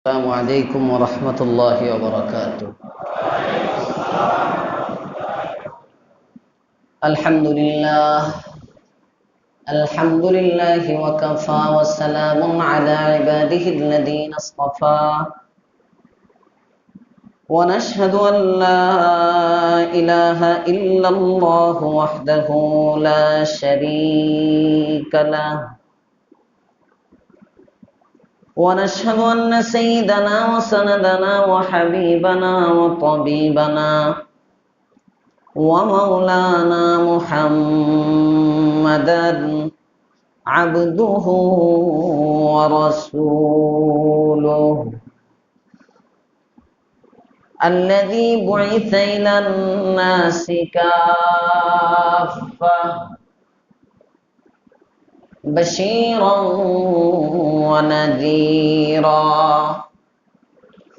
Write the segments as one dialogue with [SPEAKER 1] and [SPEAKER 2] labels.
[SPEAKER 1] السلام عليكم ورحمة الله وبركاته. الحمد لله وكفى وسلام على عباده الذين اصطفى ونشهد أن لا إله إلا الله وحده لا شريك له ونشهد أن سيدنا وسندنا وحبيبنا وطبيبنا ومولانا محمدا عبده ورسوله الذي بعث إلى الناس كافة بشيرا ونذيرا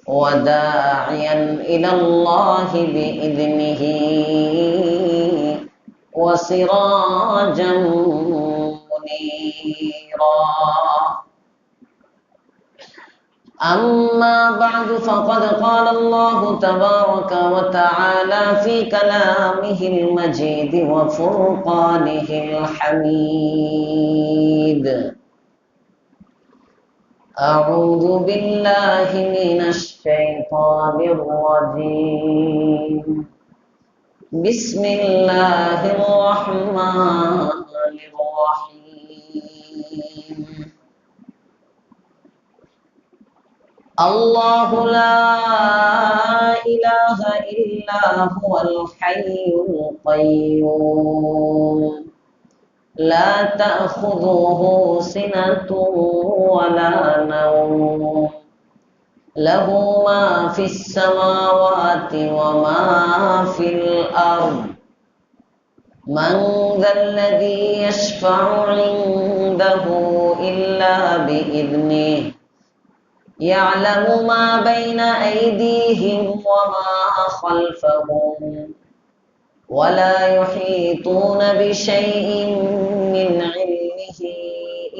[SPEAKER 1] وداعيا إلى الله بإذنه وسراجا منيرا. أما بعد فقد قال الله تبارك وتعالى في كلامه المجيد وفرقانه الحميد: أعوذ بالله من الشيطان الرجيم. بسم الله الرحمن الرحيم. الله لا إله إلا هو الحي القيوم لا تأخذه سنة ولا نوم له ما في السماوات وما في الأرض من ذا الذي يشفع عنده إلا بإذنه يعلم ما بين أيديهم وما خلفهم ولا يحيطون بشيء من علمه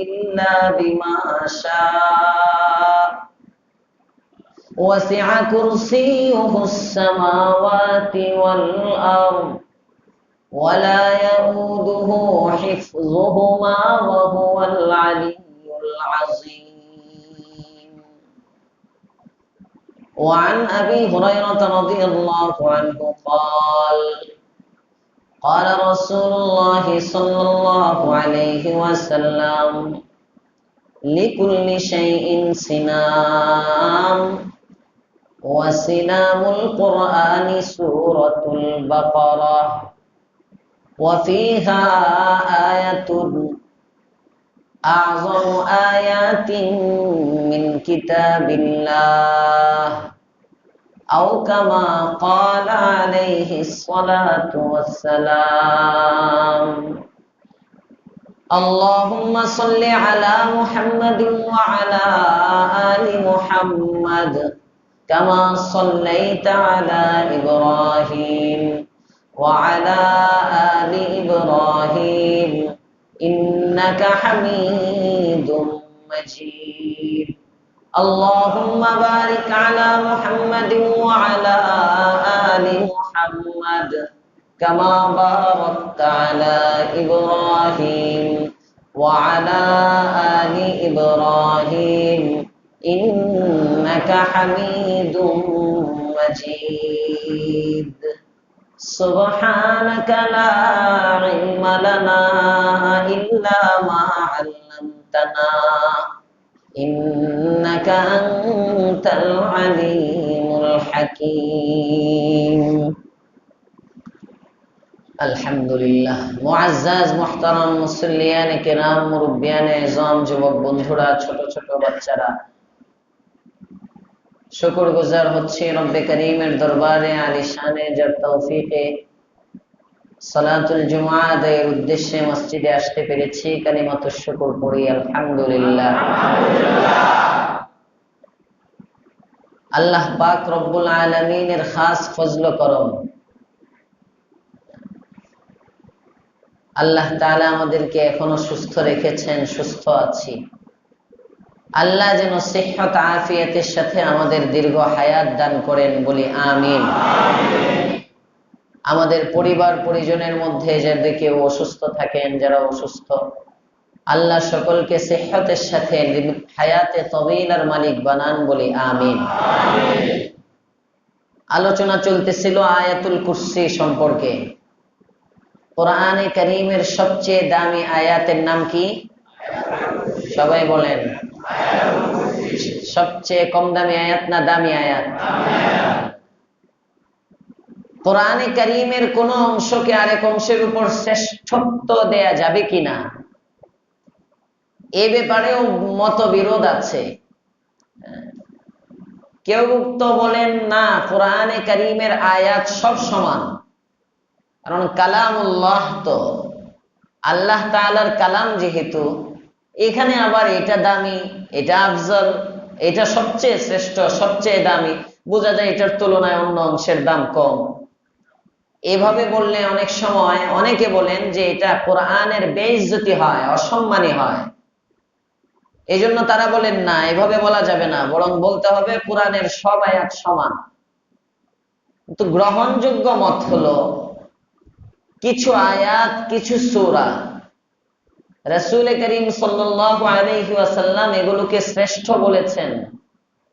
[SPEAKER 1] إلا بما شاء وسع كرسيه السماوات والأرض ولا يؤوده حفظهما وهو العلي العظيم. وعن أبي هريرة رضي الله عنه قال رسول الله صلى الله عليه وسلم: لكل شيء سنام وسنام القرآن سورة البقرة وفيها آية أعظم آيات من كتاب الله أو كما قال عليه الصلاة والسلام. اللهم صل على محمد وعلى آل محمد كما صليت على إبراهيم وعلى آل إبراهيم إنك حميد مجيد. اللهم بارك على محمد وعلى آل محمد كما باركت على إبراهيم وعلى آل إبراهيم إنك حميد مجيد. سبحانك لا علم لنا إلا ما علمتنا إنك أنت العليم الحكيم. আলহামদুলিল্লাহ। মুআজ্জাজ মুহতারাম মুসল্লিয়ান কিরাম মুরব্বিয়ান ইজাম যুবক বন্ধুরা ছোট ছোট বাচ্চারা শুকরগুজার হচ্ছি রব্বে করিমের দরবারে আলিশানে যার তৌফিকে সালাতুল জুমআ আদায়ের উদ্দেশ্যে মসজিদে আসতে পেরেছি। কালিমাতুশ শুকর পড়ি আলহামদুলিল্লাহ। আল্লাহ পাক রব্বুল আলামিনের খাস ফজল করম, আল্লাহ তাআলা আমাদেরকে এখনো সুস্থ রেখেছেন, সুস্থ আছি। আল্লাহ যেন সিহহত আফিয়াতের সাথে আমাদের দীর্ঘ হায়াত দান করেন, বলি আমিন। আমাদের পরিবার পরিজনের মধ্যে যাদের কেউ অসুস্থ থাকেন, যারা অসুস্থ, আল্লাহ সকলকে সিহহতের সাথে হায়াতে তওয়িলার মালিক বানান, বলি আমিন। আলোচনা চলতেছিল আয়াতুল কুরসি সম্পর্কে। কোরআনে কারীমের সবচেয়ে দামি আয়াতের নাম কি? সবাই বলেন। সবচেয়ে কম দামি আয়াত না দামি আয়াত? কোরআনে কারীমের কোন অংশকে আরেক অংশের উপর শ্রেষ্ঠত্ব দেয়া যাবে কিনা, এ ব্যাপারেও মতবিরোধ আছে। কেউ তো বলেন না, কোরআনে কারীমের আয়াত সব সমান, কারণ কালামুল্লাহ তো আল্লাহ তাআলার কালাম, যেহেতু এখানে আবার এটা দামি, এটা আফজল, এটা সবচেয়ে শ্রেষ্ঠ, সবচেয়ে দামি, বোঝা যায় এটার তুলনায় অন্য অংশের দাম কম। এভাবে বললে অনেক সময় অনেকে বলেন যে এটা কোরআনের বেইজ্জতি হয়, অসম্মানী হয়। এই জন্য তারা বলেন না, এভাবে বলা যাবে না, বরং বলতে হবে কোরআনের সব আয়াত সমান। কিন্তু গ্রহণযোগ্য মত হলো কিছু আয়াত, কিছু সূরা রাসূল করিম সাল্লাল্লাহু আলাইহি ওয়াসাল্লাম এগুলোকে শ্রেষ্ঠ বলেছেন।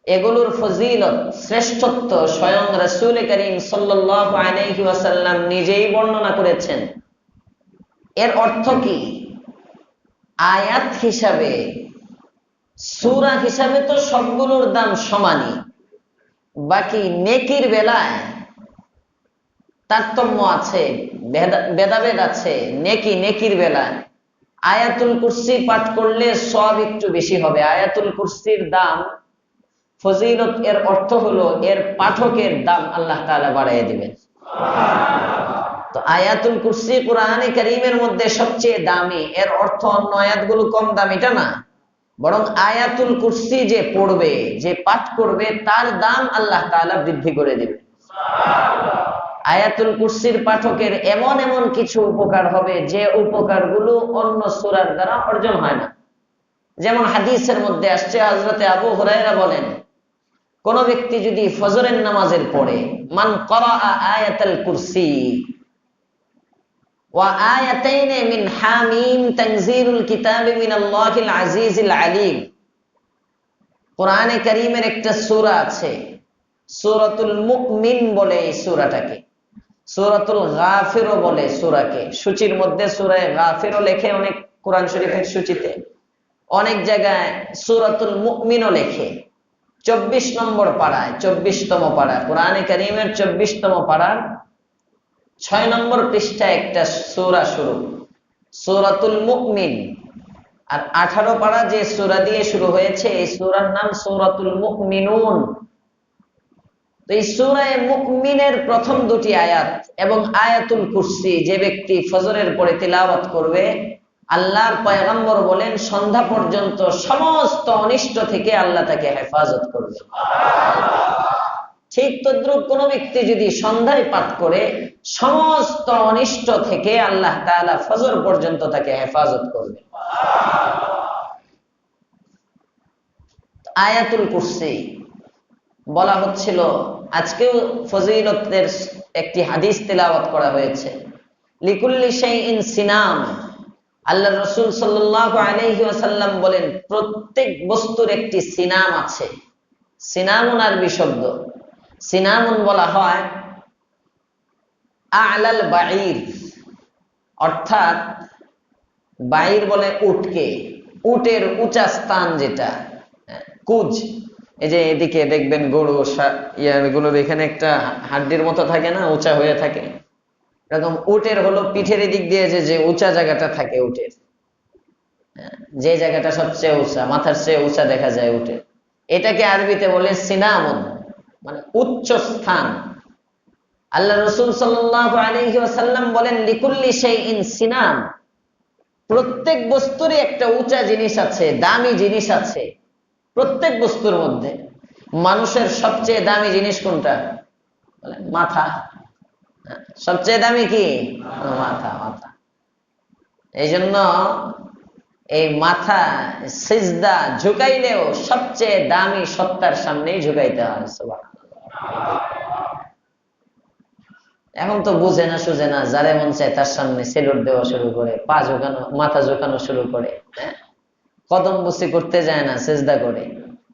[SPEAKER 1] এগুলোর ফজিলত, শ্রেষ্ঠত্ব স্বয়ং রাসূল করিম সাল্লাল্লাহু আলাইহি ওয়াসাল্লাম নিজেই বর্ণনা করেছেন। এর অর্থ কি? আয়াত হিসাবে, সূরা হিসাবে তো সবগুলোর দাম সমানই, বাকি নেকির বেলায় তারতম্য আছে, ভেদাভেদ আছে। নেকির বেলায় আয়াতুল কুরসি পাঠ করলে সওয়াব একটু বেশি হবে। আয়াতুল কুরসির দাম, ফজিলত, এর অর্থ হলো এর পাঠকের দাম আল্লাহ তাআলা বাড়াইয়া দিবেন। তো আয়াতুল কুরসি কোরআনে কারীমের মধ্যে সবচেয়ে দামি, এর অর্থ অন্য আয়াতগুলো কম দামি এটা না, বরং আয়াতুল কুরসি যে পড়বে, যে পাঠ করবে, তার দাম আল্লাহ তাআলা বৃদ্ধি করে দিবেন। আয়াতুল কুরসির পাঠকের এমন এমন কিছু উপকার হবে, যে উপকারগুলো অন্য সূরার দ্বারা অর্জন হয় না। যেমন হাদিসের মধ্যে আসছে, হযরতে আবু হুরায়রা বলেন, কোন ব্যক্তি যদি ফজরের নামাজের পরে মান ক্বারাআ আয়াতুল কুরসি ওয়া আয়াতাইন মিন হামিম তানজিলুল কিতাবি মিনাল্লাহিল আজিজিল আলীম, কোরআনে কারীমের একটা সূরা আছে, সূরাতুল মুমিন বলে এই সূরাটাকে, সূরাতুল গাফিরও বলে সূরাকে। সূচির মধ্যে সূরা গাফিরও লেখে অনেক কোরআন শরীফের সূচিতে, অনেক জায়গায় সূরাতুল মুমিনও লেখে। 24 নম্বর পাড়ায়, 24তম পাড়া, কোরআনে কারীমের 24তম পাড়ার 6 নম্বর পৃষ্ঠায় একটা সূরা শুরু, সূরাতুল মুমিন। আর 18 পাড়া যে সূরা দিয়ে শুরু হয়েছে, এই সূরার নাম সূরাতুল মুমিনুন। তো এই সূরা মুমিনের প্রথম দুটি আয়াত এবং আয়াতুল কুরসি যে ব্যক্তি ফজরের পরে তিলাওয়াত করবে, আল্লাহর পয়গম্বর বলেন সন্ধ্যা পর্যন্ত সমস্ত অনিষ্ট থেকে আল্লাহ তাকে হেফাজত করবে। ঠিক তদ্রুপ কোন ব্যক্তি যদি সন্ধ্যায় পাঠ করে, সমস্ত অনিষ্ট থেকে আল্লাহ তাআলা ফজর পর্যন্ত তাকে হেফাজত করবে। আয়াতুল কুরসি বলা হচ্ছিল, আজকেও ফজিলতের একটি হাদিস তেলাওয়াত করা হয়েছে, লিকুল্লি শাইইন সিনাম। আল্লাহ রাসূল সাল্লাল্লাহু আলাইহি ওয়াসাল্লাম বলেন, প্রত্যেক বস্তুর একটি সিনাম আছে। সিনামুন আরবি শব্দ। সিনামুন বলা হয় আ'লাল বাঈর, অর্থাৎ বাঈর বলে উটকে, উটের উঁচা স্থান যেটা, কুজ। এই যে এদিকে দেখবেন গরু ইয়াগুলোর এখানে একটা হাড্ডির মতো থাকে না, উঁচা হয়ে থাকে, এরকম উটের হলো পিঠের দিক দিয়ে যে উঁচা জায়গাটা থাকে উটের, যে জায়গাটা সবচেয়ে উঁচা, মাথার চেয়ে উঁচা দেখা যায় উটের, এটাকে আরবিতে বলে সিনামুন, মানে উচ্চ স্থান। আল্লাহ রাসূল সাল্লাল্লাহু আলাইহি ওয়াসাল্লাম বলেন, লিকুল্লি শাইইন সিনাম, প্রত্যেক বস্তুরই একটা উঁচা জিনিস আছে, দামি জিনিস আছে প্রত্যেক বস্তুর মধ্যে। মানুষের সবচেয়ে দামি জিনিস কোনটা? মাথা। সবচেয়ে দামি কি? মাথা। মাথা। এই জন্য এই মাথা সিজদা ঝুঁকাইলেও সবচেয়ে দামি সত্তার সামনেই ঝুঁকাইতে হয়। সুবহানাল্লাহ। এখন তো বুঝে না সুঝে না, যারে মন চায় তার সামনে সেলুট দেওয়া শুরু করে, পা ঝোকানো, মাথা ঝোকানো শুরু করে। হ্যাঁ, কদম বুসি করতে যায় না, সেজদা করে।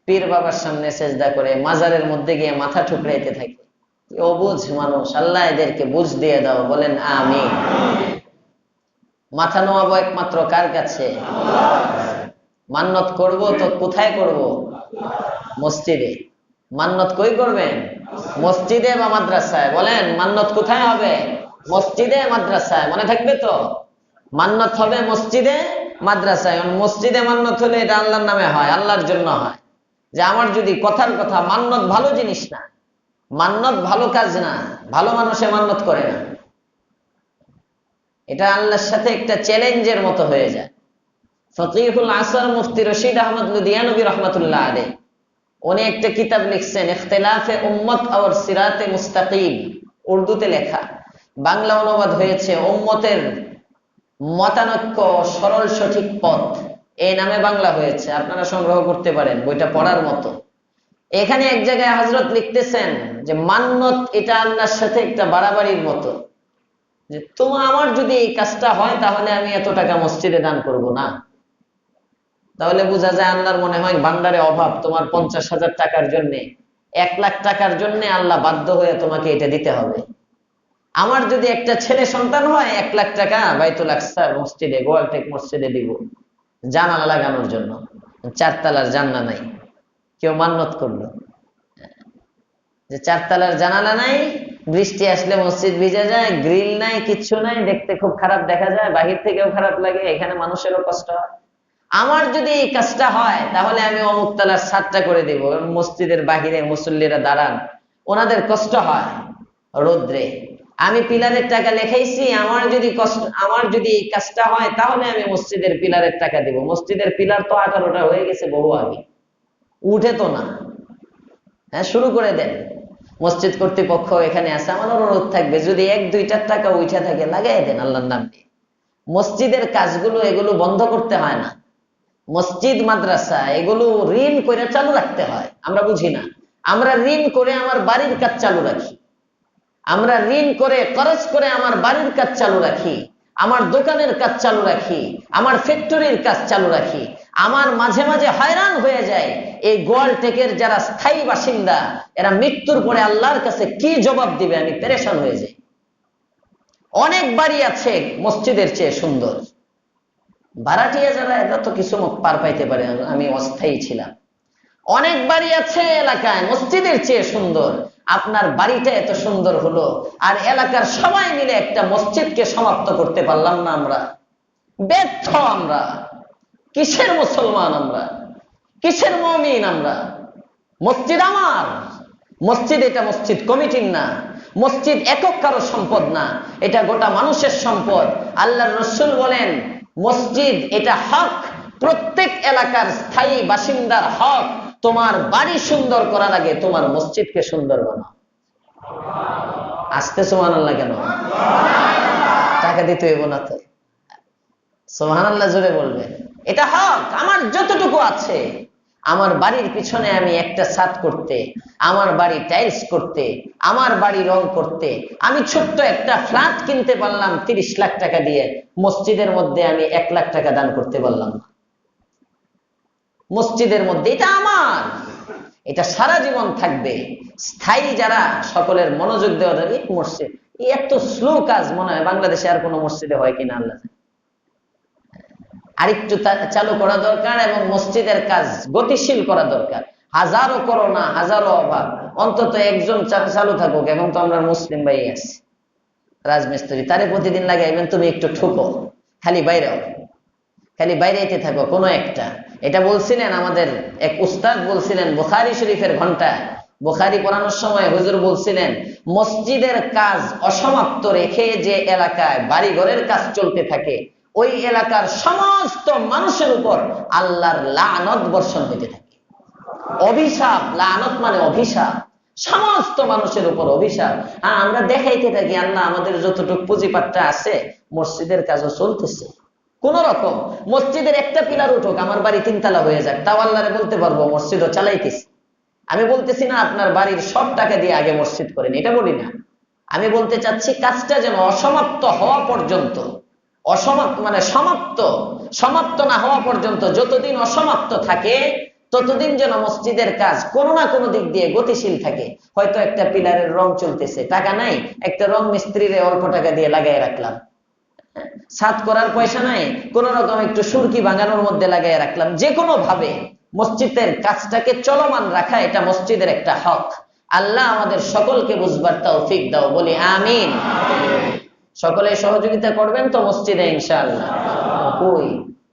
[SPEAKER 1] পীর বাবার সামনে সেজদা করে, মাজারের মধ্যে গিয়ে মাথা ঠুকরাইতে থাকে। অবুঝ মানুষ, আল্লাহ এদেরকে বুঝ দিয়ে দাও, বলেন আমিন। মাথা নোয়াবো একমাত্র কার কাছে? মান্নত করব তো কোথায় করব? মসজিদে। মান্নত কই করবেন? মসজিদে বা মাদ্রাসায়? বলেন মান্নত কোথায় হবে? মসজিদে মাদ্রাসায়। মনে থাকবে তো? মান্নত হবে মসজিদে মাদ্রাসায়। মসজিদে মান্নত হলে এটা আল্লাহর নামে হয়, আল্লাহর জন্য হয়। যে আমার যদি কথার কথা, মান্নত ভালো জিনিস না, মান্নত ভালো কাজ না, ভালো মানুষে মান্নত করে না। এটা আল্লাহর সাথে একটা চ্যালেঞ্জের মতো হয়ে যায়। ফকিহুল আসর মুফতি রশিদ আহমদ লুধিয়ানবী রহমাতুল্লাহ আলাইহি উনি একটা কিতাব লিখছেন, ইখতিলাফে উম্মত আর সিরাতে মুস্তাকিম, উর্দুতে লেখা, বাংলা অনুবাদ হয়েছে উম্মতের মতানৈক্য সরল সঠিক পথ, এই নামে বাংলা হয়েছে। আপনারা সংগ্রহ করতে পারেন, বইটা পড়ার মতো। এখানে এক জায়গায় হযরত লিখতেছেন যে মান্নত এটা আল্লাহর সাথে একটা বাড়াবাড়ির মতো, যে আমার যদি এই কাজটা হয় তাহলে আমি এত টাকা মসজিদে দান করব না। তাহলে বোঝা যায় আল্লাহর মনে হয় ভান্ডারে অভাব, তোমার 50,000 টাকার জন্য, 1,00,000 টাকার জন্য আল্লাহ বাধ্য হয়ে তোমাকে এটা দিতে হবে। আমার যদি একটা ছেলে সন্তান হয়, 1,00,000 টাকা বাইতুল আকসার মসজিদে, গোয়ালটেক মসজিদে দিব, জানালা লাগানোর জন্য। 4 তলার জানলা নাই, কেউ মান্নত করলো যে 4 তলার জানালা নাই, বৃষ্টি আসলে মসজিদ ভিজে যায়, গ্রিল নাই, কিচ্ছু নাই, দেখতে খুব খারাপ দেখা যায়, বাহির থেকেও খারাপ লাগে, এখানে মানুষেরও কষ্ট হয়। আমার যদি এই কাজটা হয় তাহলে আমি অমুক তলার ছাদটা করে দিব। মসজিদের বাহিরে মুসল্লিরা দাঁড়ান, ওনাদের কষ্ট হয় রোদ্রে, আমি পিলারের টাকা লেখাইছি, আমার যদি এই কাজটা হয় তাহলে আমি মসজিদের পিলারের টাকা দিব। মসজিদের পিলার তো 18টা হয়ে গেছে বহু আগে, উঠে তো না। হ্যাঁ, শুরু করে দেন। মসজিদ কর্তৃপক্ষ এখানে আছে, আমার অনুরোধ থাকবে যদি 1-2টা টাকা উঠে থাকে লাগাই দেন আল্লাহর নাম দিয়ে। মসজিদের কাজগুলো এগুলো বন্ধ করতে হয় না। মসজিদ মাদ্রাসা এগুলো ঋণ করে চালু রাখতে হয়, আমরা বুঝি না। আমরা ঋণ করে আমার বাড়ির কাজ চালু রাখি, আমরা ঋণ করে খরচ করে আমার বাড়ির কাজ চালু রাখি, আমার দোকানের কাজ চালু রাখি, আমার ফ্যাক্টরির কাজ চালু রাখি। আমার মাঝে মাঝে হয়রান হয়ে যায় এই গোয়ালটেকের যারা স্থায়ী বাসিন্দা, এরা মৃত্যুর পরে আল্লাহর কাছে কি জবাব দিবে, আমি পেরেশান হয়ে যাই। অনেক বাড়ি আছে মসজিদের চেয়ে সুন্দর, ভাড়াটিয়া যারা এরা তো কিছু পার পাইতে পারে, আমি অস্থায়ী ছিলাম। অনেক বাড়ি আছে এলাকায় মসজিদের চেয়ে সুন্দর, আপনার বাড়িটা এত সুন্দর হলো আর এলাকার সবাই মিলে একটা মসজিদকে সমাপ্ত করতে পারলাম না। আমরা ব্যর্থ। আমরা কিসের মুসলমান? আমরা কিসের মুমিন? আমরা মসজিদ আমার, মসজিদ এটা মসজিদ কমিটির না, মসজিদ একক কারো সম্পদ না, এটা গোটা মানুষের সম্পদ। আল্লাহর রাসূল বলেন মসজিদ এটা হক, প্রত্যেক এলাকার স্থায়ী বাসিন্দার হক। তোমার বাড়ি সুন্দর করার আগে তোমার মসজিদকে সুন্দর বানাও। আসতে সুবহানাল্লাহ কেন? টাকা দিতে হইব না তো? সুবহানাল্লাহ জোরে বলবেন। এটা হক। আমার যতটুকু আছে, আমার বাড়ির পিছনে আমি একটা ছাদ করতে, আমার বাড়ি টাইলস করতে, আমার বাড়ি রং করতে, আমি ছোট্ট একটা ফ্ল্যাট কিনতে পারলাম 30 লাখ টাকা দিয়ে, মসজিদের মধ্যে আমি 1 লাখ টাকা দান করতে পারলাম না। মসজিদের মধ্যে এটা আমার, এটা সারা জীবন থাকবে। স্থায়ী যারা, সকলের মনোযোগ দেওয়া যাবে। মসজিদ এই এত স্লো কাজ মনে হয় বাংলাদেশে আর কোনো মসজিদে হয় কিনা আল্লাহ জানে। আরেকটু চালু করা দরকার এবং মসজিদের কাজ গতিশীল করা দরকার। হাজারো করোনা, হাজারো অভাব, অন্তত একজন চালু থাকুক। এখন তো আমরা মুসলিম ভাই আছি, রাজমিস্ত্রি, তারে প্রতিদিন লাগাইবেন, তুমি একটু ঠুকো, খালি বাইরে, খালি বাইরেতে থাকো কোনো একটা। এটা বলছিলেন আমাদের এক উস্তাদ, বলছিলেন বুখারী শরীফের ঘন্টা, বুখারী পড়ানোর সময় হুজুর বলছিলেন মসজিদের কাজ অসমাপ্ত রেখে যে এলাকায় বাড়িঘরের কাজ চলতে থাকে, ওই এলাকার সমস্ত মানুষের উপর আল্লাহর লানত বর্ষণ হইতে থাকে। অভিশাপ, লানত মানে অভিশাপ, সমস্ত মানুষের উপর অভিশাপ। আর আমরা দেখাইতে থাকি আল্লাহ আমাদের যতটুকু পুঁজিপাট্টা আছে মসজিদের কাজও চলতেছে, কোন রকম মসজিদের একটা পিলার উঠুক, আমার বাড়ি 3 তলা হয়ে যাক, তাও আল্লাহরে বলতে পারবো মসজিদও চালাইতেছি। আমি বলতেছি না আপনার বাড়ির সব টাকা দিয়ে আগে মসজিদ করেন, এটা বলি না। আমি বলতে চাচ্ছি কাজটা যেন অসমাপ্ত হওয়া পর্যন্ত, সমাপ্ত না হওয়া পর্যন্ত, যতদিন অসমাপ্ত থাকে ততদিন যেন মসজিদের কাজ কোনো না কোনো দিক দিয়ে গতিশীল থাকে। হয়তো একটা পিলারের রং চলতেছে, টাকা নাই, একটা রং মিস্ত্রিরে অল্প টাকা দিয়ে লাগাই রাখলাম। ছাদ করার পয়সা নাই, কোন রকম একটু সুরকি ভাঙানোর মধ্যে লাগাই রাখলাম। যে কোনো ভাবে মসজিদের কাজটাকে চলমান রাখা, এটা মসজিদের একটা হক। আল্লাহ আমাদের সকলকে বুঝবার তৌফিক দাও, বলি আমিন। সকলে সহযোগিতা করবেন তো মসজিদে ইনশাআল্লাহ। কই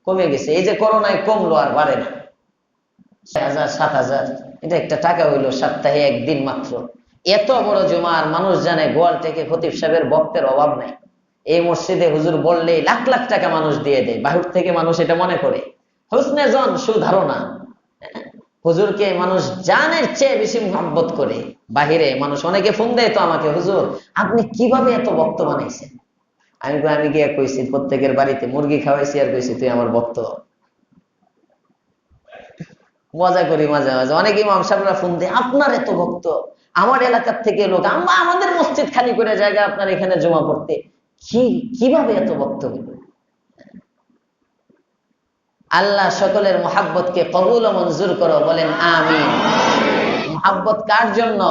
[SPEAKER 1] কমে গেছে, এই যে করোনায় কমলো আর বাড়ে না। 6,000 7,000 এটা একটা টাকা হইলো সপ্তাহে একদিন মাত্র। এত বড় জুমার মানুষ জানে গোয়াল থেকে খতিব সাহেবের বক্তের অভাব নাই। এই মসজিদে হুজুর বললে লাখ লাখ টাকা মানুষ দিয়ে দেয়, বাহির থেকে মানুষ এটা মনে করে হুসনে জন, সুধারণা। হুজুরকে মানুষ জানের চেয়ে বেশি মহব্বত করে। বাহিরে মানুষ অনেকে ফোন দেয় তো আমাকে, হুজুর আপনি কিভাবে এত ভক্ত বানাইছেন? আমি গিয়ে কইছি প্রত্যেকের বাড়িতে মুরগি খাওয়াইছি আর কইছি তুই আমার ভক্ত। মজা করি মাঝে মাঝে, অনেক ইমাম সাহেবরা ফোন দেয় আপনার এত ভক্ত, আমার এলাকার থেকে লোক, আমাদের মসজিদ খালি করে জায়গা আপনার এখানে জমা করতে, কিভাবে এত ভক্ত? আল্লাহ সকলের মোহাব্বতকে কবুল ও মঞ্জুর করো, বলেন আমিন। মোহাব্বত কার জন্য?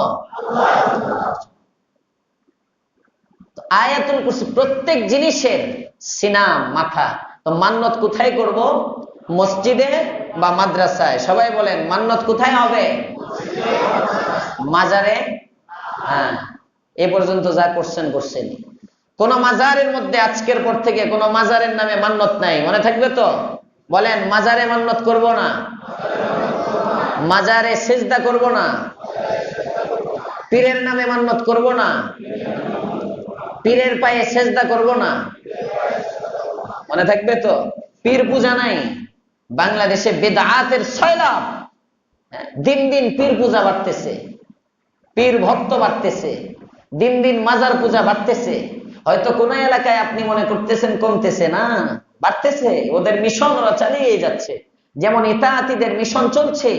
[SPEAKER 1] আয়াতুল কুরসি প্রত্যেক জিনিসের সিনাম, মাথা। তো মান্নত কোথায় করব? মসজিদে বা মাদ্রাসায়। সবাই বলেন মান্নত কোথায় হবে? মাজারে? হ্যাঁ, এ পর্যন্ত যা করছেন। কোন মাজারের মধ্যে আজকের পর থেকে কোন মাজারের নামে মান্নত নাই, মনে থাকবে তো? বলেন মাজারে মান্নত করব না, মাজারে সেজদা করব না, পীরের নামে মান্নত করব না, পীরের পায়ে সেজদা করব না, মনে থাকবে তো? পীর পূজা নাই। বাংলাদেশে বেদাতের সয়লাব, দিন দিন পীর পূজা বাড়তেছে, পীর ভক্ত বাড়তেছে, দিন দিন মাজার পূজা বাড়তেছে। হয়তো কোন এলাকায় আপনি মনে করতেছেন কমতেছে, না, বাড়তেছে। ওদের মিশন ওরা চালিয়ে যাচ্ছে, যেমন ইতাআতীদের মিশন চলছে।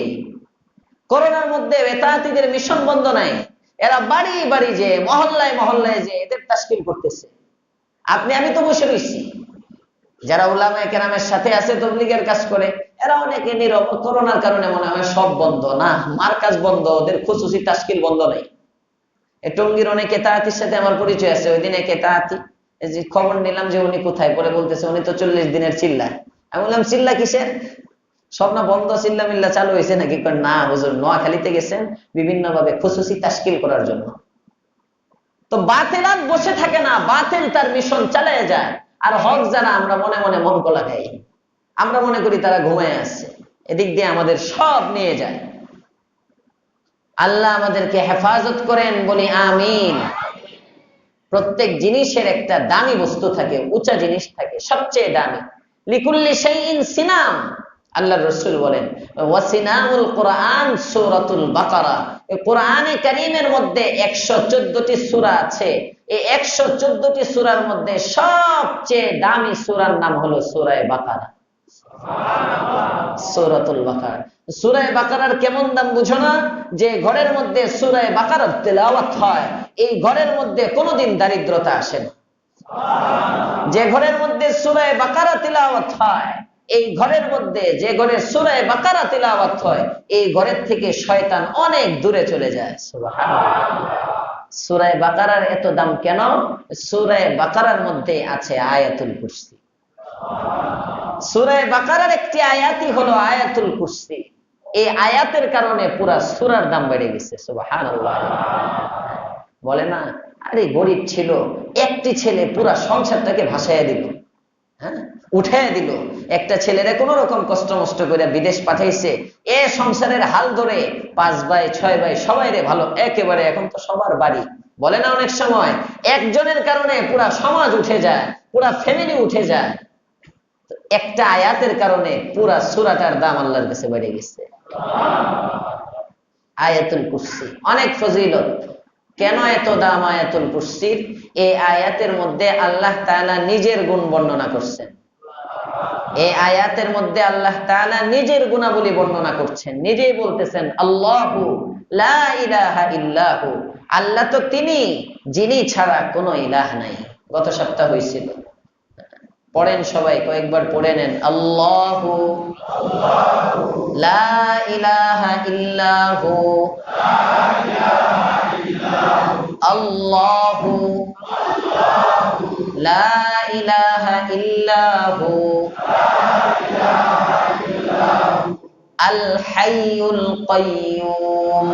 [SPEAKER 1] করোনার মধ্যে ইতাআতীদের মিশন বন্ধ নাই। এরা বাড়ি বাড়ি যে, মহল্লায় মহল্লায় যে এদের তাশকিল করতেছে। আমি তো বসে রয়েছি, যারা উলামায়ে কেরামের সাথে আছে, তাবলীগের কাজ করে, এরা অনেকে নীরব। করোনার কারণে মনে হয় সব বন্ধ, না, মার্কাজ বন্ধ, ওদের খুসুসি তাশকিল বন্ধ নাই। টঙ্গীর অনেক ইতাআতীর সাথে আমার পরিচয় আছে। ওই দিন এক ইতাআতী খবর নিলাম যে উনি কোথায়, পরে বলতেছে উনি তো 40 দিনের চিল্লা। আমি বললাম চিল্লা কিসের? সব না বন্ধ, চিল্লা মিল্লা চালু হয়েছে নাকি? না হুজুর, নোয়াখালীতে গেছেন বিভিন্ন ভাবে খুসুসি তাশকিল করার জন্য। তো বাতিলাত বসে থাকে না, বাতিল তার মিশন চালিয়ে যায়। আর হক যারা, আমরা মনে মনে মন কলা খাই, আমরা মনে করি তারা ঘুমায় আসছে, এদিক দিয়ে আমাদের সব নিয়ে যায়। আল্লাহ আমাদেরকে হেফাজত করেন, বলি আমিন। প্রত্যেক জিনিসের একটা দামি বস্তু থাকে, উঁচা জিনিস থাকে, সবচেয়ে দামি। লিকুল্লি শাইইন সিনাম, আল্লাহর রাসূল বলেন ওয়াসিনামুল কোরআন সূরাতুল বাকারা। এই কোরআনে কারীমের মধ্যে 114টি সূরা আছে। এই 114টি সূরার মধ্যে সবচেয়ে দামি সূরার নাম হলো সূরা বাকারা। সূরাতুল বাকারা। সূরা বাকারার কেমন দাম বুঝো না? যে ঘরের মধ্যে সূরা বাকারার তেলাওয়াত হয়, এই ঘরের মধ্যে কোনোদিন দারিদ্রতা আসে না। যে ঘরের মধ্যে সূরা বাকারা তিলাওয়াত হয়, এই ঘরের মধ্যে, যে ঘরে সূরা বাকারা তিলাওয়াত হয়, এই ঘরের থেকে শয়তান অনেক দূরে চলে যায়। সুবহানাল্লাহ। সূরা বাকারার এত দাম কেন? সূরা বাকারার মধ্যে আছে আয়াতুল কুরসি। সূরা বাকারার একটি আয়াতই হলো আয়াতুল কুরসি। এই আয়াতের কারণে পুরা সূরার দাম বেড়ে গেছে। সুবহানাল্লাহ। বলে না, আরে গরিব ছিল, একটি ছেলে পুরা সংসারটাকে ভাসাইয়া দিল, হ্যাঁ, উঠাইয়া দিল। একটা ছেলেরা কোন রকম কষ্ট মষ্ট করে বিদেশ পাঠাইছে, এ সংসারের হাল ধরে 5 ভাই 6 ভাই সবাই রে ভালো একেবারে, এখন তো সবার বাড়ি। বলে না অনেক সময় একজনের কারণে পুরা সমাজ উঠে যায়, পুরা ফ্যামিলি উঠে যায়। একটা আয়াতের কারণে পুরা সূরাটার দাম আল্লাহর কাছে বেড়ে গেছে। আয়াতুল কুরসি অনেক ফজিলত। কেন এত দাম আয়াতুল কুরসির? এই আয়াতের মধ্যে আল্লাহ তাআলা নিজের গুণ বর্ণনা করছেন। এই আয়াতের মধ্যে আল্লাহ তাআলা নিজের গুণাবলী বর্ণনা করছেন, নিজেই বলতেছেন আল্লাহু লা ইলাহা ইল্লাহু, আল্লাহ তো তিনি যিনি ছাড়া কোনো ইলাহ নাই। গত সপ্তাহ হয়েছিল, পড়েন সবাই, কয়েকবার পড়ে নেন। আল্লাহু লা ইলাহা ইল্লাহু, আল্লাহু লা ইলাহা ইল্লাহু, আল হাইয়ুল কাইয়্যুম,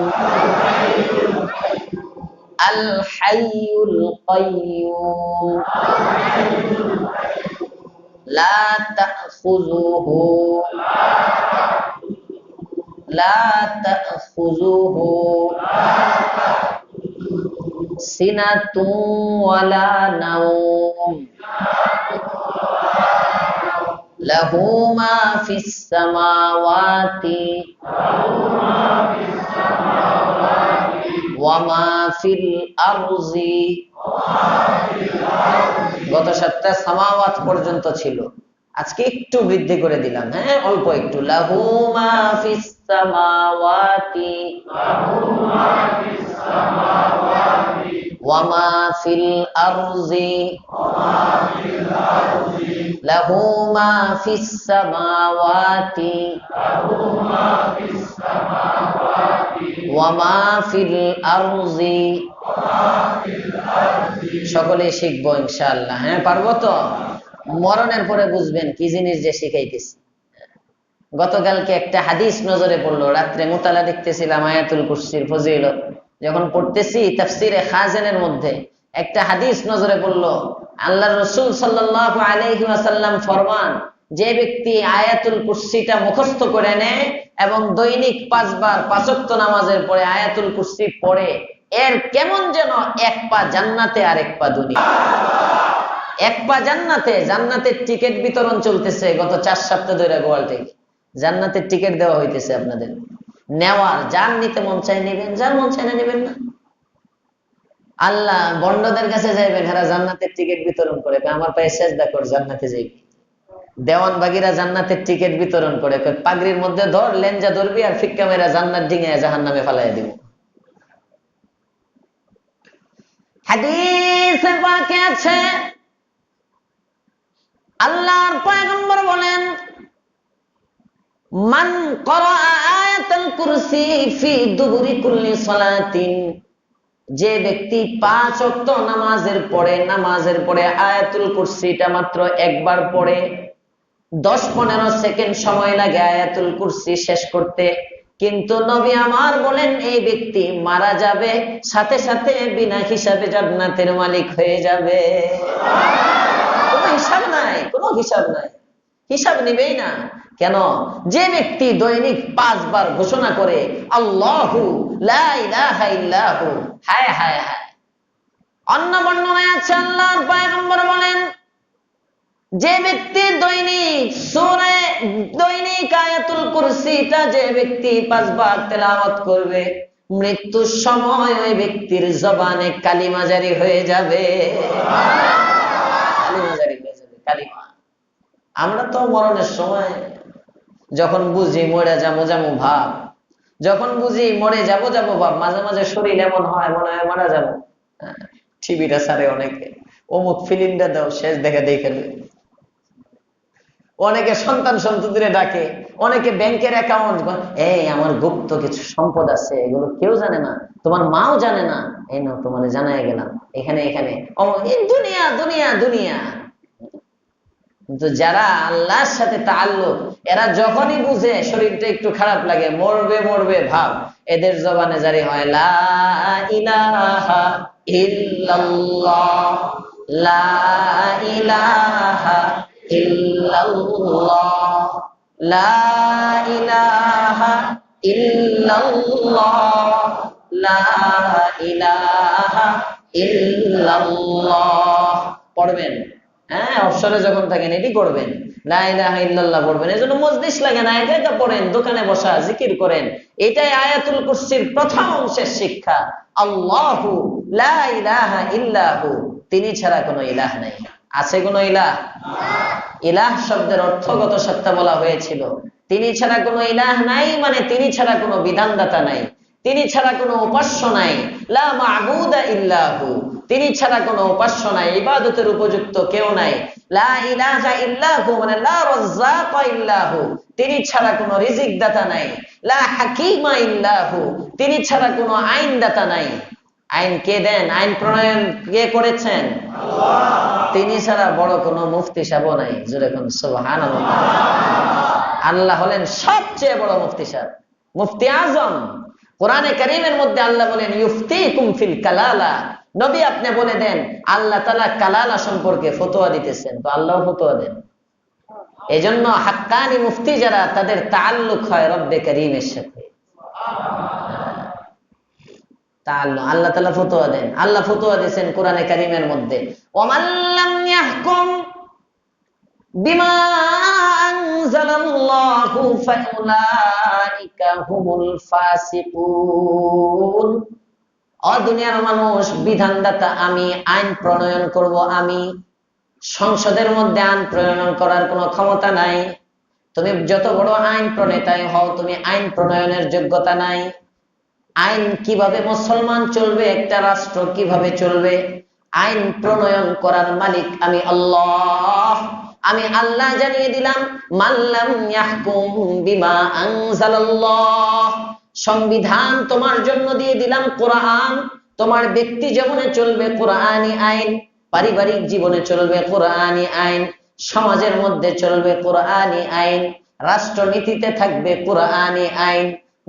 [SPEAKER 1] আল হাইয়ুল কাইয়্যুম, লা তাখুযুহু, লা তাখুযুহু সিনাতুন ওয়ালা নাওম, লাহু মা ফিস সামাওয়াতি ওয়া মা ফিল আরজি। গত সপ্তাহে সামাওয়াত পর্যন্ত ছিল, আজকে একটু বৃদ্ধি করে দিলাম, হ্যাঁ অল্প একটু। লাহু মা ফিস সামাওয়াতি ওয়া মা ফিল আরজি, লাহু মা ফিস সামাওয়াতি ওয়া মা ফিল আরজি। সকলে শিখবো ইনশাআল্লাহ, হ্যাঁ পারবো তো? মরণের পরে বুঝবেন কি জিনিস যে শিখাইতেছি। গতকালকে একটা হাদিস নজরে পড়লো, রাত্রে মুতালা দেখতেছিলাম আয়াতুল কুরসির ফজিলত, যখন পড়তেছি তাফসিরে খাজানের মধ্যে একটা হাদিস নজরে পড়লো। আল্লাহর রাসূল সাল্লাল্লাহু আলাইহি ওয়াসাল্লাম ফরমান, যে ব্যক্তি আয়াতুল কুরসিটা মুখস্থ করে নেয় এবং দৈনিক 5 বার 5 ওয়াক্ত নামাজের পরে আয়াতুল কুরসি পড়ে, এর কেমন যেন এক পা জান্নাতে আর এক পা দুনিয়া। এক পা জান্নাতে, জান্নাতের টিকিট বিতরণ চলতেছে গত 4 সপ্তাহ ধরে গোয়াল থেকে। জান্নাতের টিকিট দেওয়া হইতেছে আপনাদের, নেওয়ার, যার নিতে মন চায় নেবেন, যার মন চায় না নেবেন না। আল্লাহ বন্ডদের কাছে যাইবেন, এরা জান্নাতের টিকিট বিতরণ করে, আমার পায়ে সেজদা কর জান্নাতে যাইবি। দেওয়ান বাগিরা জান্নাতের টিকিট বিতরণ করে, পাগড়ির মধ্যে ধর, লেঞ্জা ধরবি আর ফিক্কা মেরা জান্নাত ডিঙে জাহান্নামে ফালাইয়া দিব। হাদিসে পাকে আছে, আল্লাহর পয়গম্বর বলেন, মান ক্বারা আয়াতুল কুরসি ফি দুবুরি কুল্লি সালাতিন, যে ব্যক্তি 5 ওয়াক্ত নামাজের পরে আয়াতুল কুরসিটা মাত্র একবার পড়ে, 10-15 সেকেন্ড সময় লাগে আয়াতুল কুরসি শেষ করতে, কিন্তু নবী আমার বলেন এই ব্যক্তি মারা যাবে সাথে সাথে বিনা হিসাবে জান্নাতের মালিক হয়ে যাবে। কোনো হিসাব নাই, কোনো হিসাব নাই, হিসাব নিবেই না। কেন? যে ব্যক্তি দৈনিক 5 বার ঘোষণা করে আল্লাহু লা ইলাহা ইল্লাহু, হায় হায় হায়। অন্য বর্ণনায় আছে আল্লাহর পয়গম্বর বলেন, যে ব্যক্তি দৈনিক আয়াতুল কুরসিটা যে ব্যক্তি 5 বার তেলাওয়াত করবে, মৃত্যুর সময় ওই ব্যক্তির জবানে কালিমা জারি হয়ে যাবে। কালিমা জারি হয়ে যাবে, কালিমা। আমরা তো মরণের সময় যখন বুঝি মরে যাবো ভাব, যখন বুঝি মরে যাবো ভাব, মাঝে মাঝে শরীর এমন হয় মনে হয় মারা যাবো। টিভিটা সারে অনেকে, অমুক ফিল্মটা দাও, শেষ দেখে দেখে। অনেকে সন্তান সন্ততিরে ডাকে, অনেকে ব্যাংকের অ্যাকাউন্ট, এই আমার গুপ্ত কিছু সম্পদ আছে, এগুলো কেউ জানে না, তোমার মাও জানে না, এই নাও তোমার জানাই গেলাম, এখানে এখানে। দুনিয়া দুনিয়া দুনিয়া। কিন্তু যারা আল্লাহর সাথে তাআল্লুক, এরা যখনই বুঝে শরীরটা একটু খারাপ লাগে, মরবে মরবে ভাব, এদের জবানে জারি হয় লা ইলাহা ইল্লাল্লাহ, লা ইলাহা ইল্লাল্লাহ, লা ইলাহা ইল্লাল্লাহ, লা ইলাহা ইল্লাল্লাহ। পড়বেন, হ্যাঁ অবসরে যখন থাকেন এটি করবেন, লা ইলাহা ইল্লাল্লাহ পড়বেন। এজন্য মজলিস লাগে না, এটা পড়েন, দোকানে বসা জিকির করেন। এটাই আয়াতুল কুরসির প্রথম অংশের শিক্ষা। আল্লাহু লা ইলাহা ইল্লাহু, তিনি ছাড়া কোনো ইলাহ নাই। আছে কোনো ইলাহ? ইলাহ শব্দের অর্থগত সত্তা বলা হয়েছিল। তিনি ছাড়া কোনো ইলাহ নাই, মানে তিনি ছাড়া কোনো বিধানদাতা নাই, তিনি ছাড়া কোনো উপাস্য নাই। লা মা'বুদা ইল্লাহু, তিনি ছাড়া কোনো উপাস্য নাই, ইবাদতের উপযুক্ত কেউ নাই। লা ইলাহা ইল্লাহু মানে লা রাজ্জাকা ইল্লাহু, তিনি ছাড়া কোনো রিজিক দাতা নাই। লা হাকিমা ইল্লাহু, তিনি ছাড়া কোনো আইন দাতা নাই। আইন কে দেন? আইন প্রণয়ন কে করেছেন? আল্লাহ। তিনি ছাড়া বড় কোনো মুফতি সাহেব নাই। জোরে কোন সুবহানাল্লাহ। আল্লাহ হলেন সবচেয়ে বড় মুফতি সাহেব, মুফতি আজম। কোরআনে কারীমের মধ্যে আল্লাহ বলেন ইউফতিকুম ফিল কালালা, নবী আপনি বলে দেন আল্লাহ তাআলা কালালা সম্পর্কে ফতোয়া দিতেছেন। তো আল্লাহও ফতোয়া দেন। এজন্য হাক্কানি মুফতি যারা, তাদের তাআল্লুক হয় রব্বে কারীমের সাথে। আল্লাহ তাআলা ফতোয়া দেন। আল্লাহ ফতোয়া দিয়েছেন কোরআনে কারীমের মধ্যে, ওয়ামান লাম ইয়াহকুম বিমা আনজালাল্লাহু ফাউলাইকা হুমুল ফাসিকুন। ও দুনিয়ার মানুষ, বিধানদাতা আমি, আইন প্রণয়ন করব আমি। সংসদের মধ্যে আইন প্রণয়ন করার কোনো ক্ষমতা নাই। তুমি যত বড় আইন প্রণেতাই হও, তুমি আইন প্রণয়নের যোগ্যতা নাই। আইন কিভাবে মুসলমান চলবে, একটা রাষ্ট্র কিভাবে চলবে, আইন প্রণয়ন করার মালিক আমি আল্লাহ। আমি আল্লাহ জানিয়ে দিলাম মাল্লাম ইয়াহকুম বিমা আনজালাল্লাহ, সংবিধান তোমার জন্য দিয়ে দিলাম কোরআন। তোমার ব্যক্তি জীবনে চলবে কোরআনী আইন, পারিবারিক জীবনে চলবে কোরআনী আইন, সমাজের মধ্যে চলবে কোরআনী আইন, রাষ্ট্রনীতিতে থাকবে কোরআনী আইন।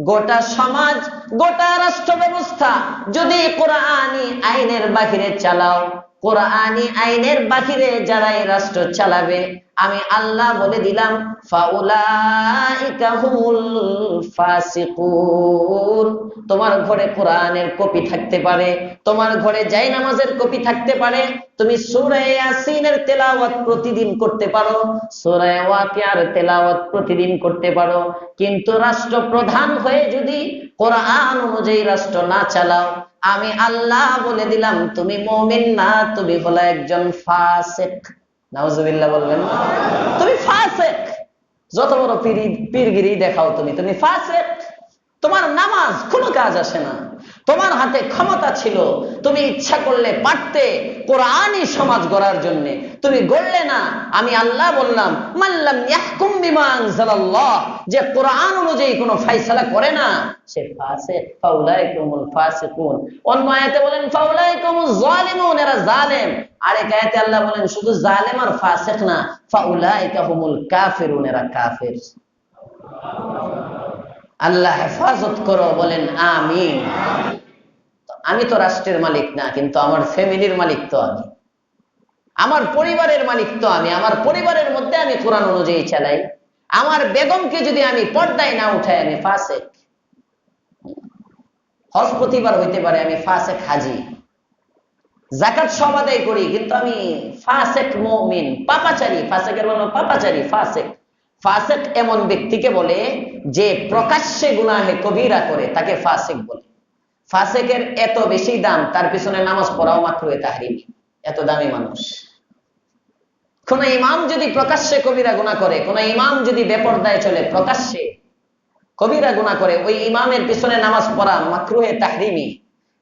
[SPEAKER 1] গোটা সমাজ, গোটা রাষ্ট্র ব্যবস্থা যদি কোরআনী আইনের বাহিরে চালাও, কোরআনী আইনের বাহিরে যারা এই রাষ্ট্র চালাবে, আমি আল্লাহ বলে দিলাম ফাউলাইকা হুমুল ফাসিকুন। তোমার ঘরে কোরআনের কপি থাকতে পারে, তোমার ঘরে জায়নামাজের কপি থাকতে পারে, তুমি সূরা ইয়াসিনের তেলাওয়াত প্রতিদিন করতে পারো, সূরা ওয়াকিয়ার তেলাওয়াত প্রতিদিন করতে পারো, কিন্তু রাষ্ট্রপ্রধান হয়ে যদি কোরআন অনুযায়ী রাষ্ট্র না চালাও, আমি আল্লাহ বলে দিলাম তুমি মুমিন না, তুমি হলো একজন ফাসিক। নাউজুবিল্লাহ বলবেন, তুমি ফাসিক। যত বড় পীরগিরি দেখাও তুমি ফাসিক। তোমার নামাজ কোনো কাজ আসে না। তোমার হাতে ক্ষমতা ছিল, তুমি ইচ্ছা করলে পারতে কোরআনী সমাজ গড়ার জন্য, তুমি গড়লে না। আমি আল্লাহ বললাম মাল্লাম ইয়াহকুম বিমা আনজালাল্লাহ, যে কোরআন অনুযায়ী কোনো ফয়সালা করে না, সে ফাসিক। ফাউলাইকুমুল ফাসিকুন। অন্য আয়াতে বলেন ফাউলাইকুমুজ জালিমুন, এরা জালেম। আরেক আয়াতে আল্লাহ বলেন শুধু জালেম আর ফাসিক না, ফাউলাইকা হুমুল কাফিরুন, এরা কাফির। আল্লাহ হেফাজত করো, বলেন আমিন। আমি তো রাষ্ট্রের মালিক না, কিন্তু আমার ফ্যামিলির মালিক তো আমি, আমার পরিবারের মালিক তো আমি। আমার পরিবারের মধ্যে আমি কোরআন অনুযায়ী চালাই। আমার বেগমকে যদি আমি পর্দায় না উঠাই, আমি ফাসিক। হজ প্রতিবার হইতে পারে আমি ফাসিক হাজি, যাকাত সব আদায় করি, কিন্তু আমি ফাসিক মুমিন, পাপাচারী। ফাসিকের বলল পাপাচারী, ফাসিক। ফাসিক এমন ব্যক্তিকে বলে যে প্রকাশ্যে গুনাহে কবিরা করে, তাকে ফাসিক বলে। ফাসিকের এত বেশি দাম, তার পিছনে নামাজ পড়াও মাকরুহে তাহরিমি, এত দামি মানুষ। কোন ইমাম যদি প্রকাশ্যে কবিরা গুনাহ করে, কোন ইমাম যদি বেপরদায় চলে, প্রকাশ্যে কবিরা গুনাহ করে, ওই ইমামের পিছনে নামাজ পড়া মাকরুহে তাহরিমি।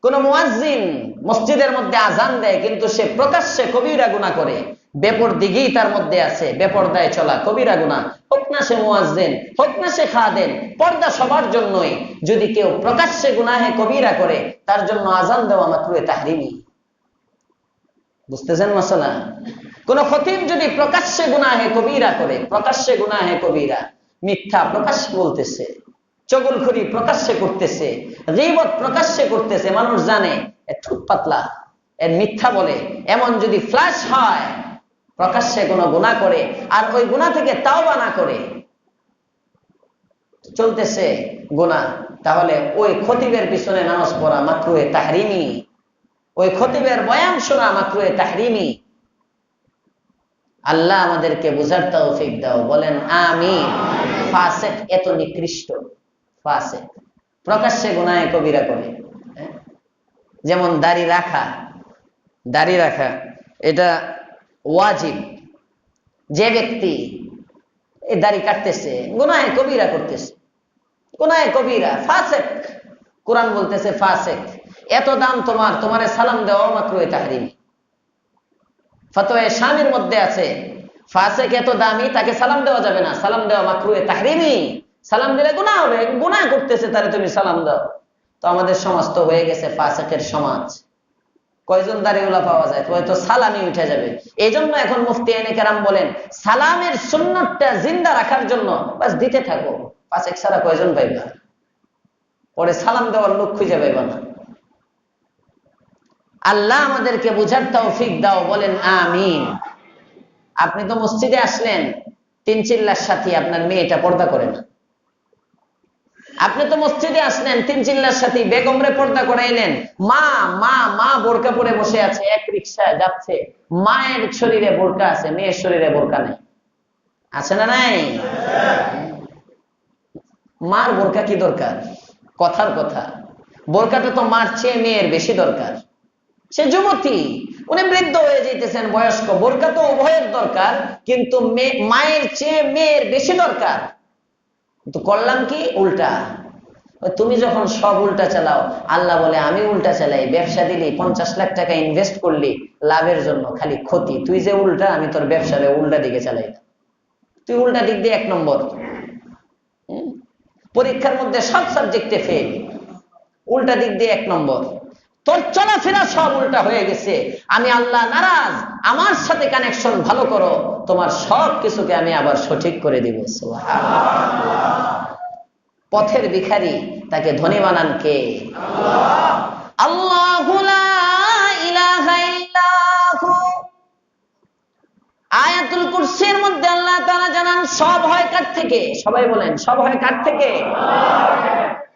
[SPEAKER 1] কোন মুয়াজ্জিন মসজিদের মধ্যে আজান দেয়, কিন্তু সে প্রকাশ্যে কবিরা গুনাহ করে, বেপরদিগি তার মধ্যে আছে, বেপরদায় চলা কবিরা গুনাহ। হোক না সে মুয়াজ্জিন, হোক না সে খাদেম, পর্দা সবার জন্যই। যদি কেউ প্রকাশ্যে গুনাহে কবিরা করে, তার জন্য আজান দেওয়া মাকরুহে তাহরিমি। বুঝতেছেন মাসালা? কোন খতিব যদি প্রকাশ্যে গুনাহে কবিরা করে, প্রকাশ্যে গুনাহে কবিরা, মিথ্যা প্রকাশ্যে বলতেছে, চগলখড়ি প্রকাশ্যে করতেছে, গীবত প্রকাশ্যে করতেছে, মানুষ জানে ঠোঁট পাতলা, এর মিথ্যা বলে, এমন যদি ফ্ল্যাশ হয়, প্রকাশ্যে কোনো গুনাহ করে, আর ওই গুনাহ থেকে তাওবা না করে চলতেছে গুনাহ, তাহলে ওই খতিবের পিছনে নামাজ পড়া মাকরুহে তাহরিমি, ওই খতিবের বয়ান শোনা মাকরুহে তাহরিমি। আল্লাহ আমাদেরকে বুঝার তৌফিক দাও, বলেন আমিন। ফাসিক এত নিকৃষ্ট, ফাসিক প্রকাশ্যে গুনাহে কবিরা করে। যেমন দাড়ি রাখা এটা ওয়াজিব, যে ব্যক্তি এই দাড়ি কাটতেছে, গুনাহে কবিরা করতেছে, গুনাহে কবিরা, ফাসেক। কোরআন বলতেছে ফাসেক। এত দাম তোমারে সালাম দেওয়া মাকরুহে তাহরিমি। ফতোয়া শামির মধ্যে আছে ফাসেক এত দামি, তাকে সালাম দেওয়া যাবে না, সালাম দেওয়া মাকরুহে তাহরিমি। সালাম দিলে গুনাহ হবে, গুনাহ করতেছে তারে তুমি সালাম দাও। তো আমাদের সমাজ তো হয়ে গেছে ফাসেকের সমাজ। কয়জন দাড়িওয়ালা পাওয়া যায়, হয়তো সালামই উঠে যাবে। এই জন্য এখন মুফতি আইনে কেরাম বলেন সালামের সুন্নতটা জিন্দা রাখার জন্য বাস দিতে থাকো। ফাসেক ছাড়া কয়জন পাইবা, পরে সালাম দেওয়ার লোক খুঁজে পাইবা না। আল্লাহ আমাদেরকে বুঝার তৌফিক দাও, বলেন আমিন। আপনি তো মসজিদে আসলেন, 3 চিল্লার সাথে আপনার মেয়েটা পর্দা করে না। আপনি তো মসজিদে আসলেন, 3 চিল্লার সাথে বেগমরে পর্দা করাইলেন। মা মা মা বোরকা পরে বসে আছে, এক রিকশায় যাচ্ছে, মায়ের শরীরে বোরকা আছে, মেয়ের শরীরে বোরকা নেই। আছে না নাই? মার বোরকা কি দরকার? কথার কথা, বোরকাটা তো মার চেয়ে মেয়ের বেশি দরকার। সে যুবতী, উনি বৃদ্ধ হয়ে যেতেছেন, বয়স্ক, বোরকা তো উভয়ের দরকার, কিন্তু মায়ের চেয়ে মেয়ের বেশি দরকার। তো করলাম কি উল্টা। তুমি যখন সব উল্টা চালাও, আল্লাহ বলে আমি উল্টা চালাই। ব্যবসা দিলি, 50 লাখ টাকা ইনভেস্ট করলি লাভের জন্য, খালি ক্ষতি। তুই যে উল্টা, আমি তোর ব্যবসারে উল্টা দিকে চালাই। তুই উল্টা দিক দিয়ে 1 নম্বর। পরীক্ষার মধ্যে সব সাবজেক্টে ফেল, উল্টা দিক দিয়ে 1 নম্বর। তোর চলাফেরা সব উল্টা হয়ে গেছে। আমি আল্লাহ নারাজ, আমার সাথে কানেকশন ভালো করো, তোমার সব কিছুকে আমি আবার সঠিক করে দিব। পথের ভিখারি, তাকে ধনী বানান কে? আল্লাহু লা ইলাহা ইল্লাহু। আয়াতুল কুরসির মধ্যে আল্লাহ তাআলা জানান সব হয় কার থেকে? সবাই বলেন সব হয় কার থেকে?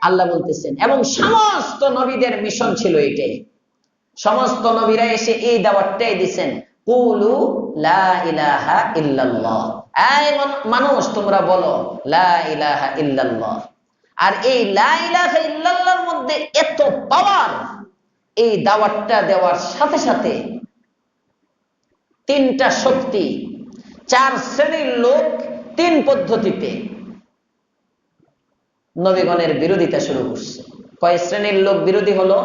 [SPEAKER 1] আল্লাহ বলতেছেন। এবং সমস্ত নবীদের মিশন ছিল এটাই। সমস্ত নবীরা এসে এই দাওয়াতটাই দিবেন, কুলু লা ইলাহা ইল্লাল্লাহ। এই মানুষ, তোমরা বলো লা ইলাহা ইল্লাল্লাহ। আর এই লা ইলাহা ইল্লাল্লাহর মধ্যে এত পাওয়ার, এই দাওয়াতটা দেওয়ার সাথে সাথে 3টা শক্তি, 4 শ্রেণীর লোক 3 পদ্ধতিতে নবীগণের বিরোধিতা শুরু করছে। কয় শ্রেণীর লোক বিরোধী হলো?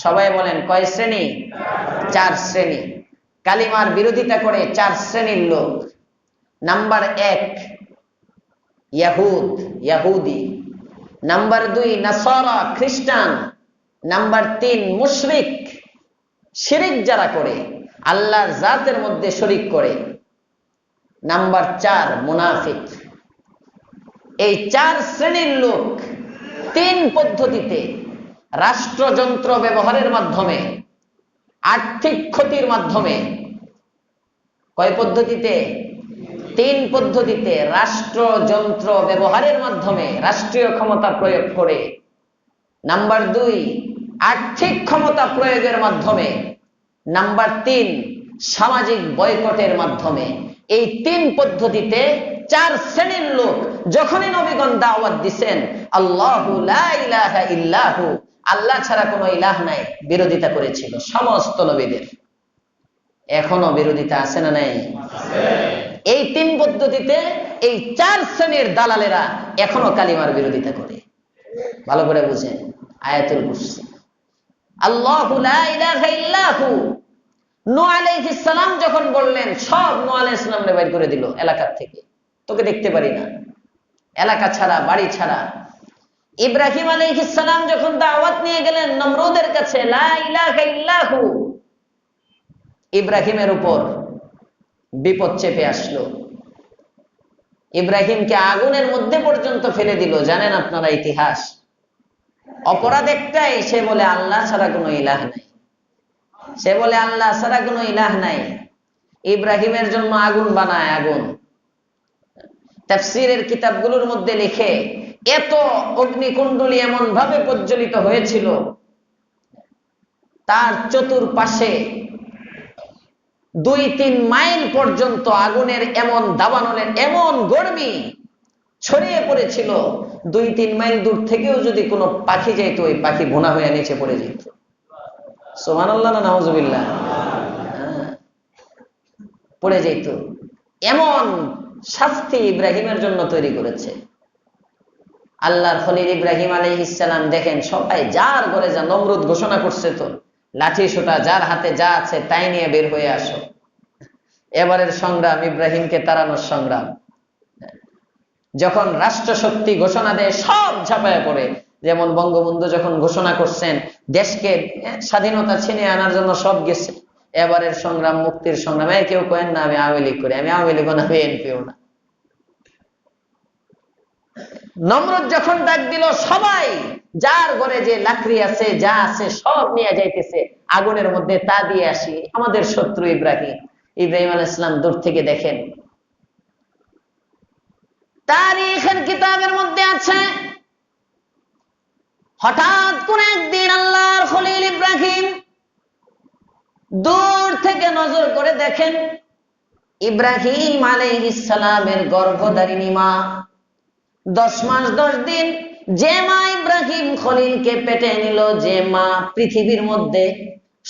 [SPEAKER 1] সবাই বলেন কয় শ্রেণী? 4 শ্রেণী। কালিমার বিরোধিতা করে 4 শ্রেণীর লোক। নাম্বার 1 ইয়াহুদি। নাম্বার 2 নাসারা খ্রিস্টান। নাম্বার 3 মুশরিক, শিরিক যারা করে, আল্লাহর জাতের মধ্যে শরীক করে। নাম্বার 4 মুনাফিক। এই 4 শ্রেণীর লোক 3 পদ্ধতিতে, রাষ্ট্রযন্ত্র ব্যবহারের মাধ্যমে, আর্থিক ক্ষতির মাধ্যমে। কয় পদ্ধতিতে? 3 পদ্ধতিতে। রাষ্ট্রযন্ত্র ব্যবহারের মাধ্যমে, রাষ্ট্রীয় ক্ষমতা প্রয়োগ করে। নাম্বার 2 আর্থিক ক্ষমতা প্রয়োগের মাধ্যমে। নাম্বার 3 সামাজিক বয়কটের মাধ্যমে। এই 3 পদ্ধতিতে 4 শ্রেণীর লোক যখনই নবীগণ দাওয়াত দিছেন আল্লাহু লা ইলাহা ইল্লাহু, আল্লাহ ছাড়া কোনো ইলাহ নাই, বিরোধিতা করেছিল সমস্ত নবীদের। এখনো বিরোধিতা আছে না নাই? এই 3 পদ্ধতিতে এই 4 শ্রেণীর দালালেরা এখনো কালিমার বিরোধিতা করে। ভালো করে বুঝেন আয়াতুল কুরসি। আল্লাহু লা ইলাহা ইল্লাহু। নূহ আলাইহিস সালাম যখন বললেন, সব নূহ আলাইহিস সালামকে বাইর করে দিল এলাকা থেকে, তোকে দেখতে পারি না, এলাকা ছাড়া, বাড়ি ছাড়া। ইব্রাহিম আলাইহিস সালাম যখন দাওয়াত নিয়ে গেলেন নমরুদের কাছে, লা ইলাহা ইল্লাহু, ইব্রাহিমের উপর বিপদ চেপে আসলো। ইব্রাহিমকে আগুনের মধ্যে পর্যন্ত ফেলে দিল। জানেন আপনারা ইতিহাস? অপরাধ একটাই, সে বলে আল্লাহ ছাড়া কোনো ইলাহ নাই। সে বলে আল্লাহ ছাড়া কোনো ইলাহ নাই। ইব্রাহিমের জন্য আগুন বানায়, আগুন। তাফসীরের কিতাবগুলোর মধ্যে লিখে, এত অগ্নিকুণ্ডলী এমন ভাবে প্রজ্বলিত হয়েছিল, তার চতুর্পাশে 2-3 মাইল পর্যন্ত আগুনের এমন দাবানলের এমন গরমি ছড়িয়ে পড়েছিল, 2-3 মাইল দূর থেকেও যদি কোনো পাখি যাইতো, ওই পাখি ভুনা হয়ে নিচে পড়ে যেত। সুবহানাল্লাহ না নাউজুবিল্লাহ? পড়ে যেত। এমন শাস্তি ইব্রাহিমের জন্য তৈরি করেছে। আল্লাহর খলিল ইব্রাহিম আলাইহিস সালাম দেখেন সবাই যার ঘরে যা, নমরুদ ঘোষণা করছে তো লাঠি সোটা যার হাতে যা আছে তাই নিয়ে বের হয়ে আসো। এবারের সংগ্রাম ইব্রাহিমকে তাড়ানোর সংগ্রাম। যখন রাষ্ট্র শক্তি ঘোষণা দেয় সব ঝাঁপায় পড়ে, যেমন বঙ্গবন্ধু যখন ঘোষণা করছেন দেশকে স্বাধীনতা ছিনিয়ে আনার জন্য সব গেছে। এবারের সংগ্রাম মুক্তির সংগ্রাম। কেউ কেন না আমি আওয়ামী লীগ করি, আমি আওয়ামী লীগও না, বিএনপিও না। নমরুদ যখন ডাক দিল সবাই যার ঘরে যে লাকড়ি আছে যা আছে সব নিয়ে যাইতেছে আগুনের মধ্যে, তা দিয়ে আসি। আমাদের শত্রু ইব্রাহিম, ইব্রাহিম আলাইহিস সালাম দূর থেকে দেখেন। তারিখের কিতাবের মধ্যে আছে হঠাৎ করে একদিন আল্লাহর খলিল ইব্রাহিম দূর থেকে নজর করে দেখেন ইব্রাহিম আলাইহিস সালামের গর্ভধারিণী মা 10 মাস 10 দিন যে মা ইব্রাহিম খলিলকে পেটে নিল, যে মা পৃথিবীর মধ্যে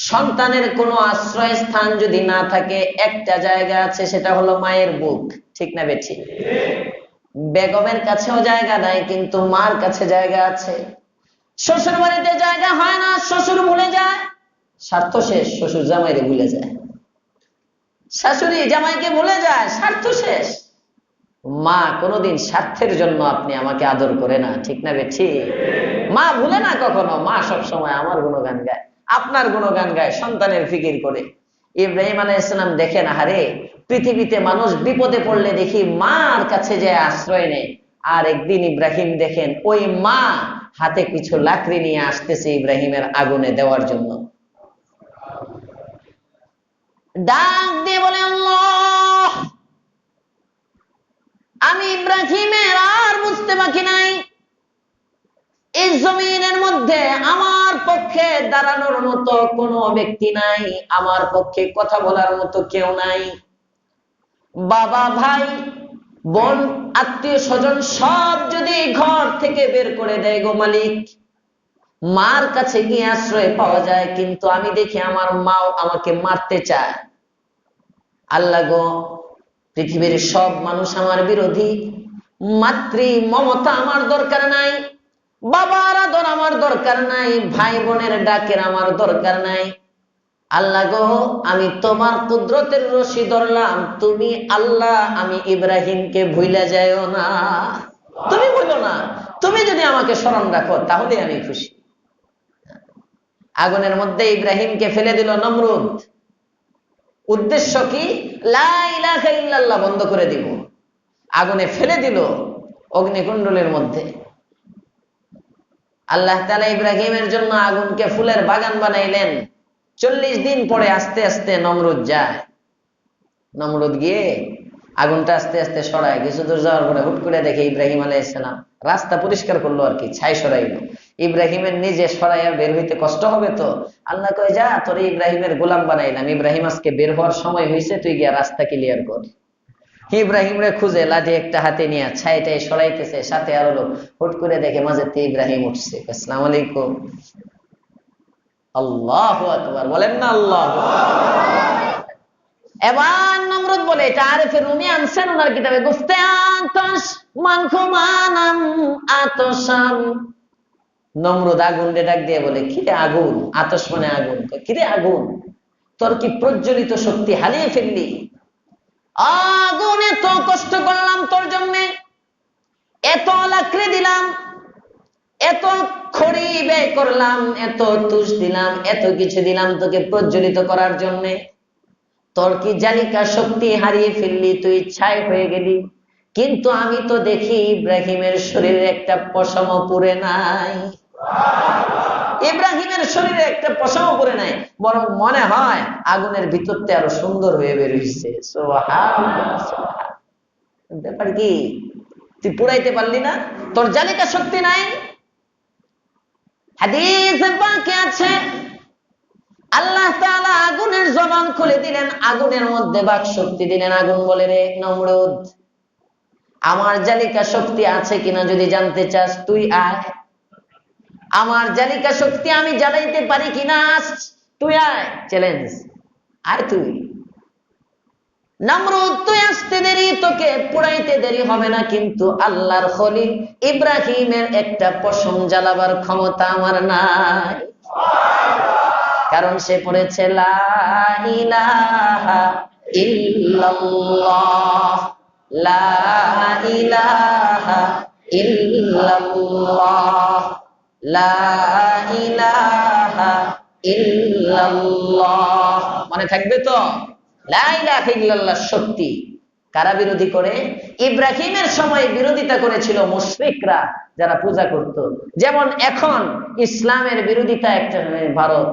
[SPEAKER 1] সন্তানের কোনো আশ্রয় স্থান যদি না থাকে একটা জায়গা আছে, সেটা হলো মায়ের বুক। ঠিক না বেঠিক? বেগমের কাছেও জায়গা নাই, কিন্তু মার কাছে জায়গা আছে। শ্বশুর বাড়িতে জায়গা হয় না, শ্বশুর ভুলে যায়, স্বার্থ শেষ, শ্বশুর জামাইরে ভুলে যায়, শাশুড়ি জামাইকে ভুলে যায়, স্বার্থ শেষ। মা কোনোদিন স্বার্থের জন্য আপনি আমাকে আদর করে না। ঠিক না বেঠি? মা ভুলে না কখনো। মা সব সময় আমার গুণগান গায়, আপনার গুণগান গায়, সন্তানের ফিকির করে। ইব্রাহিম আলাইহিস সালাম দেখেন, আরে পৃথিবীতে মানুষ বিপদে পড়লে দেখি মার কাছে যে আশ্রয় নেয়। আর একদিন ইব্রাহিম দেখেন ওই মা হাতে কিছু লাকড়ি নিয়ে আসতেছে ইব্রাহিমের আগুনে দেওয়ার জন্য। ডাক দিয়ে বলে, আল্লাহ, আমি ইব্রাহিমের আর বুঝতে বাকি নাই, এই জমিনের মধ্যে আমার পক্ষে দাঁড়ানোর মতো কোনো ব্যক্তি নাই, আমার পক্ষে কথা বলার মতো কেউ নাই। বাবা, ভাই, বোন, আত্মীয় স্বজন সব যদি ঘর থেকে বের করে দেয় গো মালিক, মার কাছে গিয়ে আশ্রয় পাওয়া যায়, কিন্তু আমি দেখি আমার মাও আমাকে মারতে চায়। আল্লাহ গো, পৃথিবীর সব মানুষ আমার বিরোধী, মাতৃ মমতা আমার দরকার নাই, বাবার আদর আমার দরকার নাই, ভাই বোনের ডাকের আমার দরকার নাই। আল্লাহ গো, আমি তোমার কুদরতের রশি ধরলাম, তুমি আল্লাহ আমি ইব্রাহিমকে ভুলে যাইও না, তুমি ভুলো না। তুমি যদি আমাকে স্মরণ রাখো তাহলে আমি খুশি। আগুনের মধ্যে ইব্রাহিমকে ফেলে দিল নমরুদ। উদ্দেশ্য কি? লা ইলাহা ইল্লাল্লাহ বন্ধ করে দিব। আগুনে ফেলে দিল অগ্নিকুণ্ডলের মধ্যে। আল্লাহ তাআলা ইব্রাহিমের জন্য আগুনকে ফুলের বাগান বানাইলেন। 40 দিন পরে আস্তে আস্তে নমরুদ যায়। নমরুদ গিয়ে আগুনটা আস্তে আস্তে সরায়। কিছু দূর যাওয়ার পরে হুট করে দেখে ইব্রাহিম আলাইহিস সালাম রাস্তা পরিষ্কার করলো, আর কি ছাই সরাইলো। ইব্রাহিমের নিজে সরাইয়া বের হইতে কষ্ট হবে তো, আল্লাহ কয়, যা, তোর ইব্রাহিমের গোলাম বানাইলাম, ইব্রাহিম আজকে বের হওয়ার সময় হয়েছে, তুই গিয়া রাস্তা ক্লিয়ার কর। ইব্রাহিম রে খুঁজে লাঠি একটা হাতে নিয়ে ছাইটাই সরাইতেছে, সাথে আরো লোক। হুট করে দেখে মাঝেতে ইব্রাহিম উঠছে। আসসালামু আলাইকুম। আল্লাহু আকবার, বলেন না আল্লাহু আকবার। এবার নমরুদ বলে, এটা আরেফে রুমি আনছেন ওনার কিতাবে, গুফতে আতশ মানখুমানাম আতশাম। নমরুদ আগুন ডাক দিয়ে বলে, কিরে আগুন? আতশ মানে আগুন। কিরে আগুন, তোর কি প্রজ্বলিত শক্তি হারিয়ে ফেললি? আগুনে তো কষ্ট করলাম তোর জন্য, এত লাকড়ি দিলাম, এত খড়ি ব্যয় করলাম, এত তুষ দিলাম, এত কিছু দিলাম তোকে প্রজ্বলিত করার জন্য। তোর কি জালিকা শক্তি হারিয়ে ফেললি, তুই ছাই হয়ে গেলি। কিন্তু আমি তো দেখি ইব্রাহিমের শরীরে একটা পশমও পুড়ে নাই। ইব্রাহিমের শরীরে একটা পশমও পুড়ে নাই, বরং মনে হয় আগুনের ভিতরতে আরো সুন্দর হয়ে বের হইছে। সুবহানাল্লাহ। ব্যাপার কি, তুই পুড়াইতে পারলি না? তোর জালিকা শক্তি নাই? হাদিসে পাকে আছে আল্লাহ তাআলা আগুনের জবান খুলে দিলেন, আগুনের মধ্যে বাক শক্তি দিলেন। আগুন বলে, রে নমরুদ, আমার জালিকা শক্তি আছে কিনা যদি জানতে চাস তুই আয়। আমার জালিকা শক্তি আমি জ্বালাইতে পারি কিনা তুই আয়, চ্যালেঞ্জ, আয় তুই। নমরুদ তুই আসতে দেরি, তোকে পুড়াইতে দেরি হবে না, কিন্তু আল্লাহর খলিল ইব্রাহিমের একটা পশম জ্বালাবার ক্ষমতা আমার নাই। কারণ সে পড়েছে লা ইলাহা ইল্লাল্লাহ, লা ইলাহা ইল্লাল্লাহ, লা ইলাহা ইল্লাল্লাহ। মনে থাকবে তো? লা ইলাহা ইল্লাল্লাহ সত্যি। কারা বিরোধী করে? ইব্রাহিমের সময় বিরোধিতা করেছিল মুশরিকরা, যারা পূজা করত। যেমন এখন ইসলামের বিরোধিতা একটা ভারত,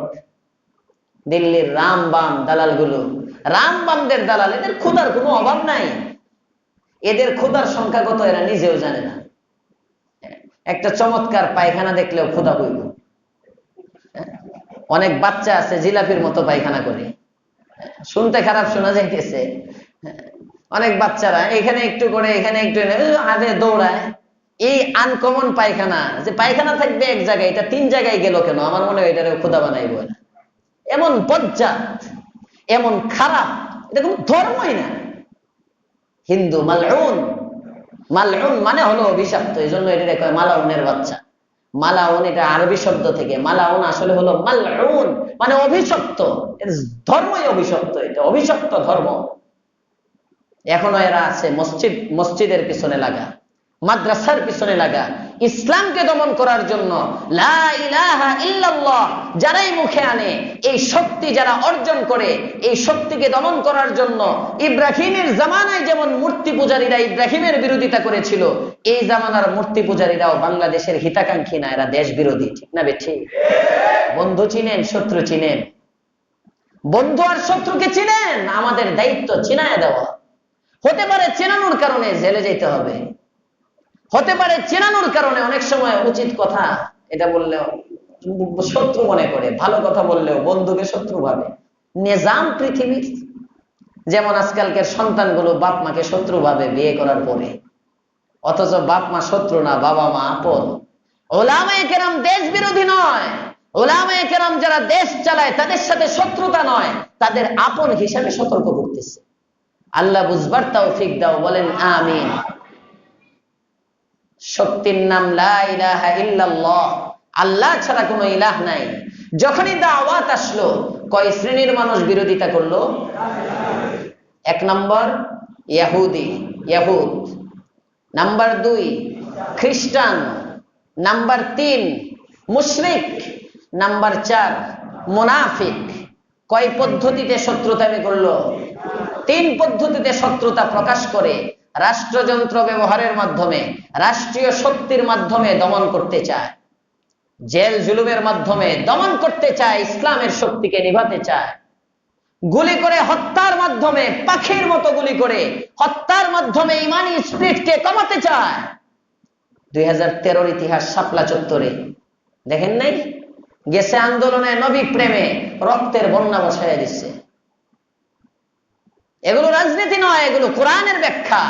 [SPEAKER 1] দিল্লির রামবাম দালালগুলো, রামবামদের দালাল, এদের ক্ষুধার কোনো অভাব নাই। এদের ক্ষুধার সংখ্যা কত এরা নিজেও জানে না। একটা চমৎকার পায়খানা দেখলেও ক্ষুধা বইব। অনেক বাচ্চা আছে জিলাপির মতো পায়খানা করে, শুনতে খারাপ শোনা যাইতেছে। অনেক বাচ্চারা এখানে একটু করে এখানে একটু আগে দৌড়ায়। এই আনকমন পায়খানা, যে পায়খানা থাকবে এক জায়গায়, এটা 3 জায়গায় গেল কেন? আমার মনে হয় এটারে ক্ষুধা বানাইব। এমন বজ্জাত, এমন খারাপ, এটা কোনো ধর্মই না। হিন্দু মালউন, মালউন মানে হলো অভিশপ্ত, এই জন্য এটা কয় মালাউনের বাচ্চা। মালাউন এটা আরবি শব্দ থেকে, মালাউন আসলে হলো মালউন মানে অভিশপ্ত। এর ধর্মই অভিশপ্ত, এটা অভিশপ্ত ধর্ম। এখনো এরা আছে মসজিদের পিছনে লাগা, মাদ্রাসার পিছনে লাগা, ইসলামকে দমন করার জন্য লা ইলাহা ইল্লাল্লাহ যারাই মুখে আনে, এই শক্তি যারা অর্জন করে, এই শক্তিকে দমন করার জন্য ইব্রাহিমের জামানায় যেমন মূর্তি পূজারীরা ইব্রাহিমের বিরোধিতা করেছিল, এই জামানার মূর্তি পূজারীরাও বাংলাদেশের হিতাকাঙ্ক্ষী না, এরা দেশ বিরোধী। ঠিক না বেঠি? বন্ধু চিনেন, শত্রু চিনেন? বন্ধু আর শত্রুকে চিনেন? আমাদের দায়িত্ব চিনায় দেওয়া। হতে পারে চেনানোর কারণে জেলে যেতে হবে, হতে পারে চেনানোর কারণে অনেক সময় উচিত কথা এটা বললেও শত্রু মনে করে, ভালো কথা বললেও বন্ধুকে শত্রু ভাবে। নিজাম পৃথিবীর। যেমন আজকালকার সন্তানগুলো বাপ মাকে শত্রু ভাবে বিয়ে করার পরে, অথচ বাপ মা শত্রু না, বাবা মা আপন। ওলামায়ে কেরাম দেশ বিরোধী নয়, ওলামায়ে কেরাম যারা দেশ চালায় তাদের সাথে শত্রুতা নয়, তাদের আপন হিসাবে সতর্ক করতেছে। আল্লাহ বুঝবার তৌফিক দাও, বলেন আমিন। শক্তির নাম লা ইলাহা ইল্লাল্লাহ, আল্লাহ ছাড়া কোনো ইলাহ নাই। যখনই দাওয়াত আসলো, কয় শ্রেণীর মানুষ বিরোধিতা করলো? 1 নম্বর ইহুদি, ইহুদ। নাম্বার 2 খ্রিস্টান। নাম্বার 3 মুশরিক। নাম্বার 4 মুনাফিক। কয় পদ্ধতিতে শত্রুতামি করলো? 3 পদ্ধতিতে শত্রুতা প্রকাশ করে। রাষ্ট্রযন্ত্র ব্যবহারের মাধ্যমে, রাষ্ট্রীয় শক্তির মাধ্যমে দমন করতে চায়, জেল জুলুমের মাধ্যমে দমন করতে চায়, ইসলামের শক্তিকে নিভাতে চায়, গুলি করে হত্যার মাধ্যমে, পাখির মতো গুলি করে হত্যার মাধ্যমে ইমানি স্পিরিটকে কমাতে চায়। 2013 ইতিহাস শাপলা চত্বরে দেখেন নাই? গেছে আন্দোলনে, নবী প্রেমে রক্তের বন্যা বসায় দিচ্ছে। এগুলো রাজনীতি নয়, এগুলো কোরআনের ব্যাখ্যা।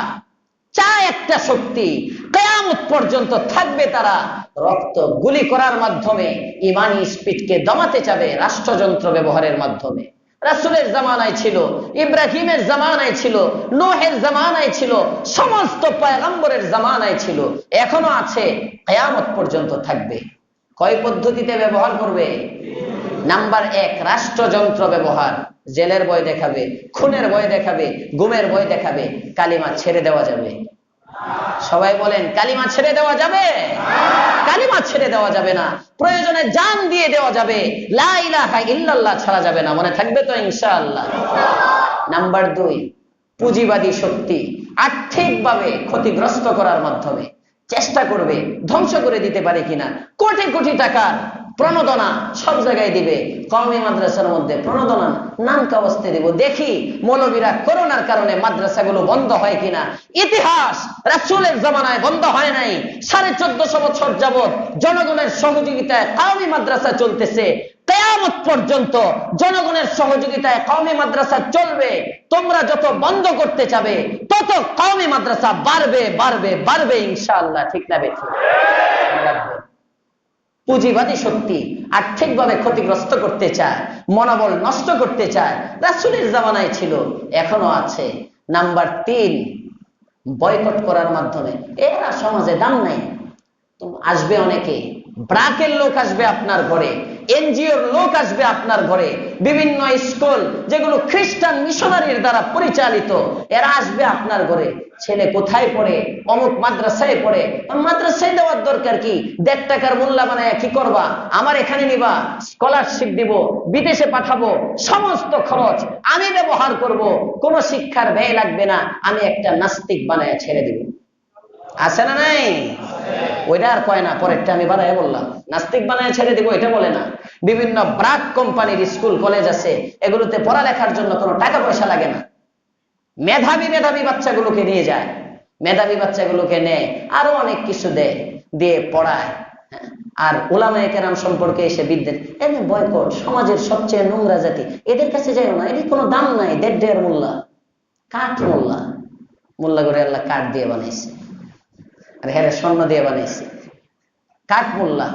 [SPEAKER 1] চায় একটা শক্তি, কিয়ামত পর্যন্ত থাকবে তারা, রক্ত গুলি করার মাধ্যমে ইমানি স্পিরিটকে দমাতে চাবে, রাষ্ট্রযন্ত্র ব্যবহারের মাধ্যমে। রাসূলের জামানায় ছিল, ইব্রাহিমের জামানায় ছিল, নূহের জামানায় ছিল, সমস্ত পয়গম্বরের জামানায় ছিল, এখনো আছে, কিয়ামত পর্যন্ত থাকবে। কয় পদ্ধতিতে ব্যবহার করবে? নাম্বার 1 রাষ্ট্রযন্ত্র ব্যবহার। জেলের ভয় দেখাবে, খুনের ভয় দেখাবে, গুমের ভয় দেখাবে। কালিমা ছেড়ে দেওয়া যাবে? সবাই বলেন, কালিমা ছেড়ে দেওয়া যাবে? কালিমা ছেড়ে দেওয়া যাবে না, প্রয়োজনে জান দিয়ে দেওয়া যাবে, লা ইলাহা ইল্লাল্লাহ ছাড়া যাবে না। মনে থাকবে তো ইনশাআল্লাহ? নাম্বার 2 পুঁজিবাদী শক্তি, আর্থিকভাবে ক্ষতিগ্রস্ত করার মাধ্যমে চেষ্টা করবে ধ্বংস করে দিতে পারে কিনা। কোটি কোটি টাকার প্রণোদনা সব জায়গায় দিবে, কওমি মাদ্রাসার মধ্যে প্রণোদনা নাম কাওয়াস্তে দিব, দেখি মৌলবীরা করোনার কারণে মাদ্রাসাগুলো বন্ধ হয় কিনা। ইতিহাস রাসূলের জামানায় বন্ধ হয় নাই, 1450 বছর যাবত জনগণের সহযোগিতায় কওমি মাদ্রাসা চলতেছে, কিয়ামত পর্যন্ত জনগণের সহযোগিতায় কওমি মাদ্রাসা চলবে। তোমরা যত বন্ধ করতে চাবে তত কওমি মাদ্রাসা বাড়বে বাড়বে বাড়বে ইনশাআল্লাহ। ঠিক না বেঠিক? পুঁজিবাদী শক্তি আর্থিকভাবে ক্ষতিগ্রস্ত করতে চায়, মনোবল নষ্ট করতে চায়। রাসূলের জামানায় ছিল, এখনো আছে। নাম্বার 3, বয়কট করার মাধ্যমে। এরা সমাজে দাম নাই। আসবে অনেকে, ব্রাকের লোক আসবে আপনার ঘরে, এনজিওর লোক আসবে আপনার ঘরে, বিভিন্ন স্কুল যেগুলো খ্রিস্টান মিশনারির দ্বারা পরিচালিত, এরা আসবে আপনার ঘরে। ছেলে কোথায় পড়ে? অমুক মাদ্রাসায় পড়ে। মাদ্রাসায় দেওয়ার দরকার কি? 1.5 টাকার মোল্লা বানায় কি করবা? আমার এখানে নিবা, স্কলারশিপ দিব, বিদেশে পাঠাবো, সমস্ত খরচ আমি ব্যবহার করব, কোনো শিক্ষার ব্যয় লাগবে না, আমি একটা নাস্তিক বানায় ছেড়ে দিব। আছে না নাই? ওইটা আর কয় না, পরেরটা আমি বানায় বললাম, নাস্তিক বানায় ছেড়ে দিব এটা বলে না। বিভিন্ন ব্রাক কোম্পানির স্কুল কলেজ আছে, এগুলোতে পড়ালেখার জন্য কোনো টাকা পয়সা লাগে না। মেধাবী মেধাবী বাচ্চাগুলোকে নিয়ে যায়, মেধাবী বাচ্চাগুলোকে নেয়, আরো অনেক কিছু দেয়, দিয়ে পড়ায়। আর উলামায়ে কেরাম সম্পর্কে এসে বিদ্বেষ, এদের বয়কট, সমাজের সবচেয়ে নোংরা জাতি, এদের কাছে যাইও না, এদের কোনো দাম নাই। 1.5 মোল্লা, কাঠ মোল্লা, মোল্লা করে আল্লাহ কাঠ দিয়ে বানাইছে, আর হ্যাঁ স্বর্ণ দিয়ে বানাইছে, কাঠ মোল্লা।